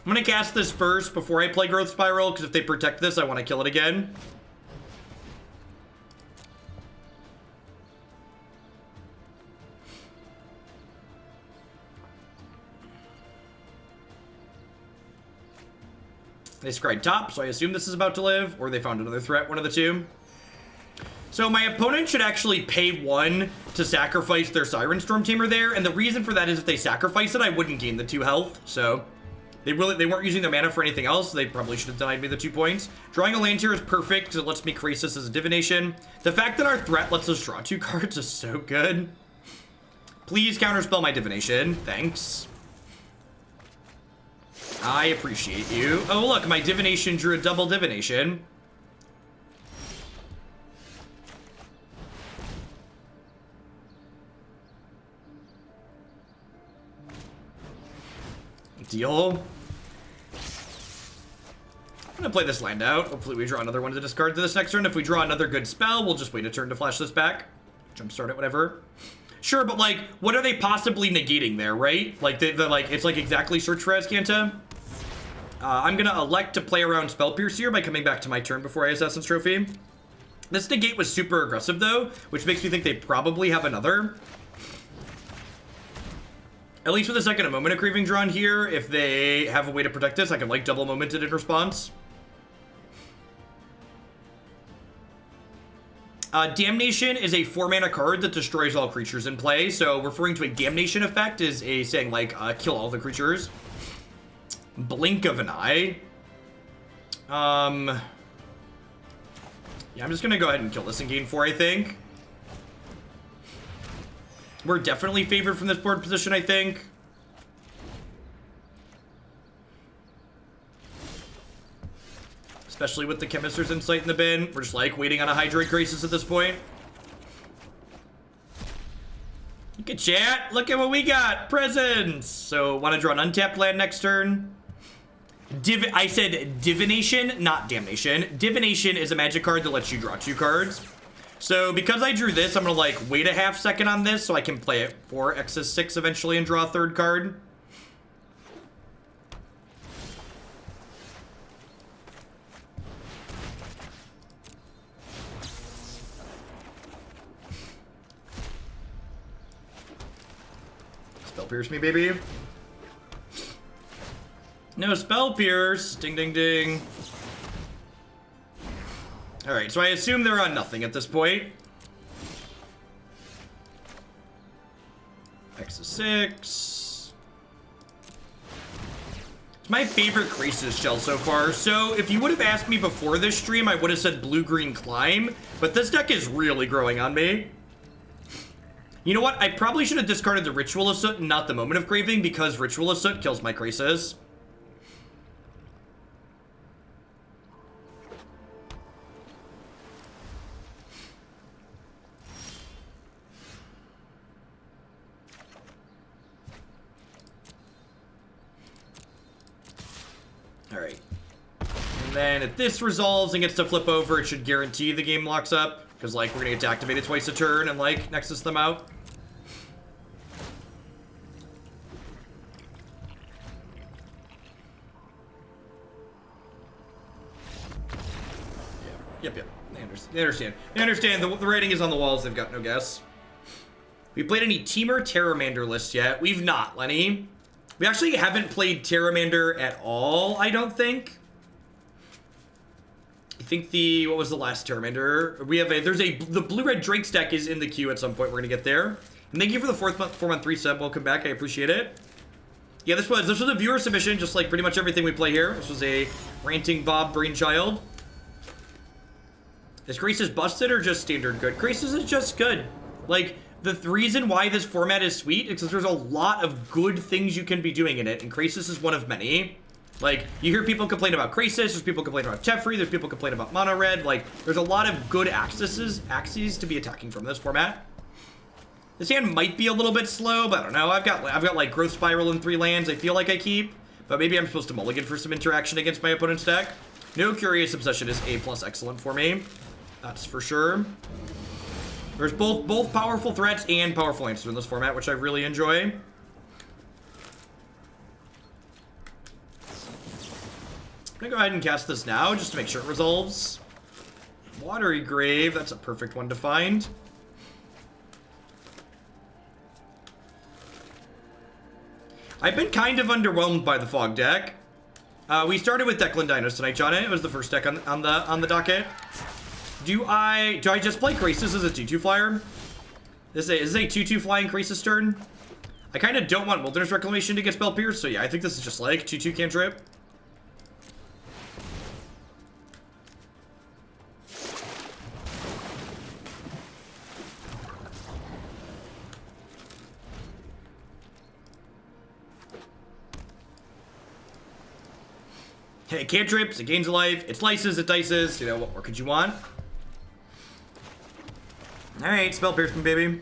I'm gonna cast this first before I play Growth Spiral, because if they protect this, I want to kill it again. They scried top, so I assume this is about to live, or they found another threat, one of the two. So my opponent should actually pay 1 to sacrifice their Siren Storm Tamer there, and the reason for that is if they sacrifice it, I wouldn't gain the 2 health, so... They weren't using their mana for anything else. They probably should have denied me the 2 points. Drawing a land here is perfect because it lets me Krasis as a divination. The fact that our threat lets us draw 2 cards is so good. Please counterspell my divination. Thanks. I appreciate you. Oh, look, my divination drew a double divination. Deal. I'm gonna play this land out. Hopefully we draw another one to discard to this next turn. If we draw another good spell, we'll just wait a turn to flash this back. Jumpstart it, whatever. Sure, but like, what are they possibly negating there, right? Like, they're like, it's like exactly Search for Azcanta. I'm gonna elect to play around Spell Pierce here by coming back to my turn before I Assassin's Trophy. This negate was super aggressive though, which makes me think they probably have another. At least with a second Moment of Craving drawn here, if they have a way to protect this, I can like double moment it in response. Damnation is a 4-mana card that destroys all creatures in play, so referring to a Damnation effect is a saying like kill all the creatures. Blink of an Eye. Yeah, I'm just gonna go ahead and kill this and gain 4, I think. We're definitely favored from this board position, I think. Especially with the Chemister's Insight in the bin. We're just like waiting on a Hydroid Krasis at this point. Look at chat. Look at what we got. Presents. So, want to draw an untapped land next turn? I said divination, not damnation. Divination is a magic card that lets you draw 2 cards. So, because I drew this, I'm going to like wait a half second on this so I can play it for X6 eventually and draw a 3rd card. Spell pierce me, baby. No spell pierce. Ding, ding, ding. Alright, so I assume they're on nothing at this point. X6. It's my favorite Krasis shell so far. So if you would have asked me before this stream, I would have said blue-green climb. But this deck is really growing on me. You know what? I probably should have discarded the Ritual of Soot and not the Moment of Craving, because Ritual of Soot kills my Krasis. Alright. And then if this resolves and gets to flip over, it should guarantee the game locks up. Because, like, we're gonna get to activate it twice a turn and, like, Nexus them out. Yep. They understand. They understand. The writing is on the walls. They've got no guess. We played any Temur Terramander lists yet? We've not, Lenny. We actually haven't played Terramander at all, I don't think. I think what was the last Terramander? We have the Blue-Red Drake's deck is in the queue at some point. We're gonna get there. And thank you for the 4-month 3 sub. Welcome back. I appreciate it. Yeah, this was a viewer submission, just like pretty much everything we play here. This was a Ranting Bob brainchild. Is Krasis busted or just standard good? Krasis is just good. Like, the reason why this format is sweet is because there's a lot of good things you can be doing in it, and Krasis is one of many. Like, you hear people complain about Krasis, there's people complaining about Teferi, there's people complaining about Mono Red. Like, there's a lot of good axes to be attacking from this format. This hand might be a little bit slow, but I don't know. I've got like Growth Spiral in 3 lands I feel like I keep, but maybe I'm supposed to mulligan for some interaction against my opponent's deck. No Curious Obsession is A+ excellent for me. That's for sure. There's both powerful threats and powerful answers in this format, which I really enjoy. I'm gonna go ahead and cast this now, just to make sure it resolves. Watery Grave, that's a perfect one to find. I've been kind of underwhelmed by the Fog deck. We started with Declan Dinos tonight, John. It was the first deck on the docket. Do I just play Krasis as a 2/2 flyer? This is a 2/2 flying Krasis turn. I kind of don't want Wilderness Reclamation to get spell pierced, so yeah, I think this is just like 2/2 cantrip. Hey, cantrips, it gains a life, it slices, it dices, you know, what more could you want? Alright, spell pierce me, baby.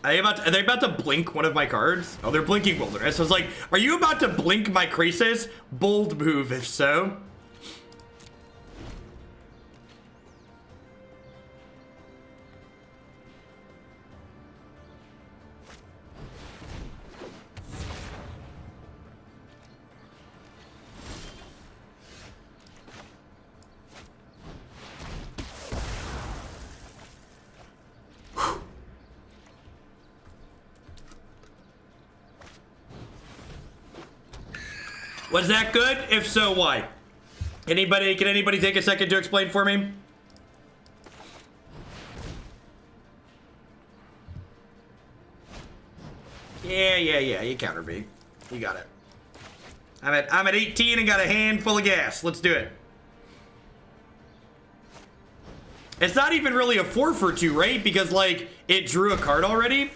Are they about to blink one of my cards? Oh, they're blinking Wilderness. I was like, are you about to blink my Krasis? Bold move, if so. Was that good? If so, why? Can anybody take a second to explain for me? Yeah, you counter me. You got it. I'm at 18 and got a handful of gas. Let's do it. It's not even really a 4 for 2, right? Because, like, it drew a card already.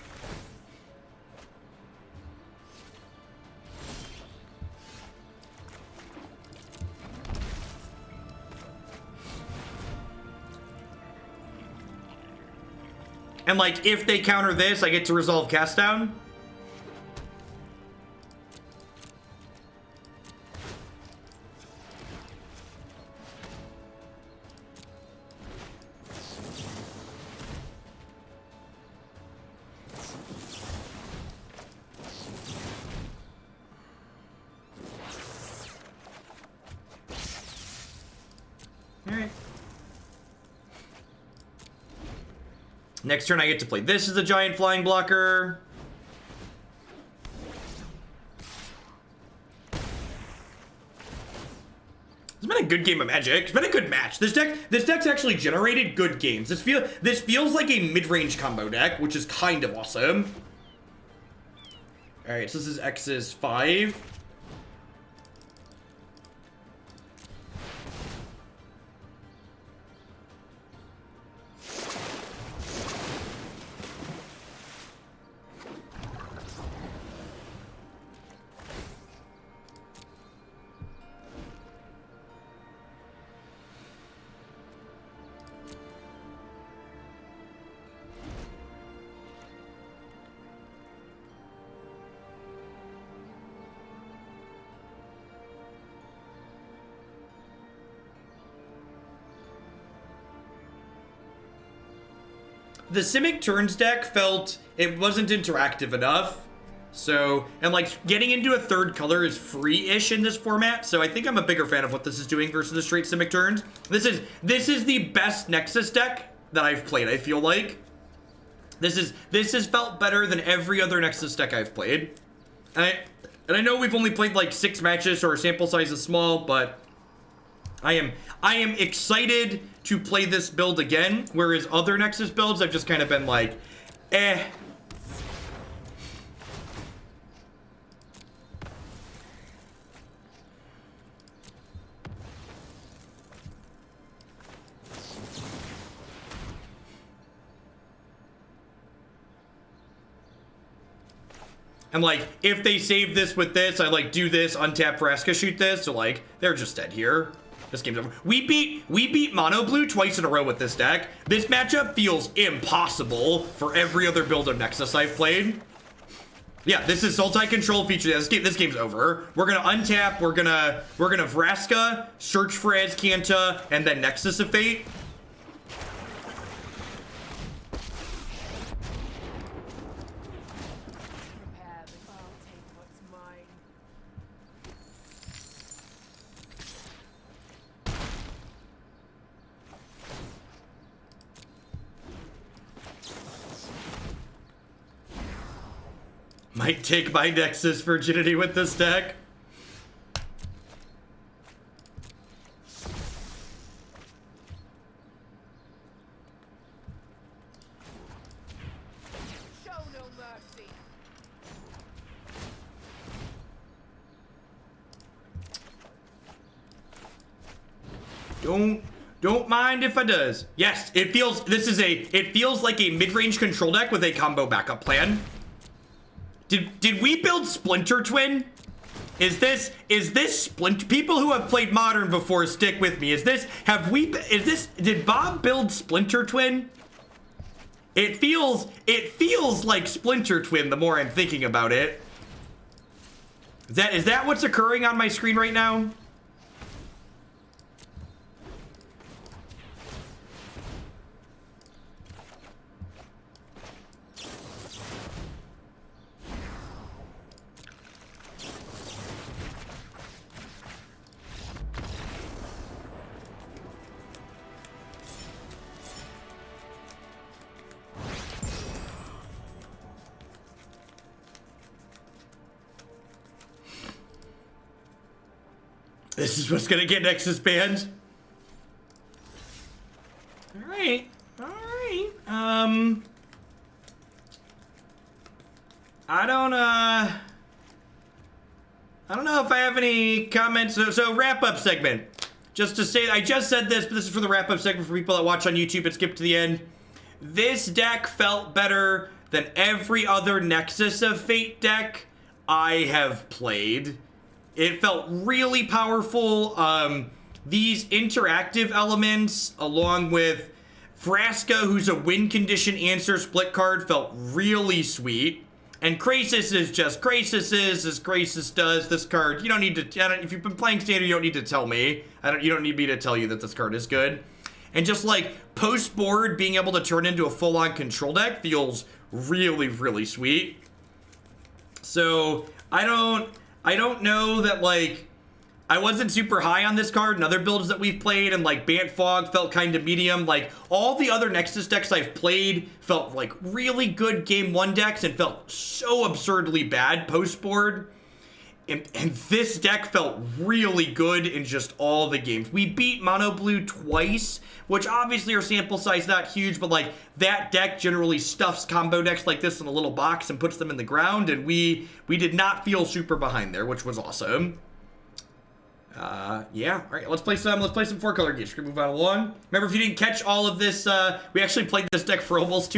And, like, if they counter this, I get to resolve cast down. Alright. Next turn I get to play this as a giant flying blocker. It's been a good game of Magic. It's been a good match. This deck's actually generated good games. This feels like a mid-range combo deck, which is kind of awesome. Alright, so this is X's 5. The Simic Turns deck felt it wasn't interactive enough. So, and like getting into a third color is free-ish in this format. So I think I'm a bigger fan of what this is doing versus the straight Simic Turns. This is the best Nexus deck that I've played, I feel like. This has felt better than every other Nexus deck I've played. And I know we've only played like 6 matches, so our sample size is small, but I am excited to play this build again, whereas other Nexus builds I've just kind of been like, eh. I'm like, if they save this with this, I like do this, untap Vraska, shoot this, so like, they're just dead here. This game's over. We beat Mono Blue twice in a row with this deck. This matchup feels impossible for every other build of Nexus I've played. Yeah, this is Sultai control feature. This game's over. We're gonna untap, we're gonna Vraska, search for Azcanta, and then Nexus of Fate. Might take my Nexus virginity with this deck. Show no mercy. Don't mind if I does. Yes, it feels like a mid-range control deck with a combo backup plan. Did we build Splinter Twin? Is this people who have played Modern before stick with me? Did Bob build Splinter Twin? It feels like Splinter Twin the more I'm thinking about it. Is that what's occurring on my screen right now? This is what's gonna get Nexus banned. Alright. I don't know if I have any comments. So wrap-up segment. Just to say, I just said this, but this is for the wrap-up segment for people that watch on YouTube and skip to the end. This deck felt better than every other Nexus of Fate deck I have played. It felt really powerful. These interactive elements, along with Vraska, who's a win condition answer split card, felt really sweet. And Krasis is just Krasis is, as Krasis does. This card, you don't need to, if you've been playing Standard, you don't need to tell me. You don't need me to tell you that this card is good. And just like post-board, being able to turn into a full-on control deck feels really, really sweet. So, I don't know that, like, I wasn't super high on this card in other builds that we've played, and like Bant Fog felt kind of medium. Like all the other Nexus decks I've played felt like really good game 1 decks and felt so absurdly bad post-board. And this deck felt really good in just all the games. We beat Mono Blue twice, which obviously our sample size not huge, but like that deck generally stuffs combo decks like this in a little box and puts them in the ground, and we did not feel super behind there, which was awesome. Yeah, all right, let's play some 4-color games. We're gonna move on along. Remember, if you didn't catch all of this, we actually played this deck for almost 2 hours.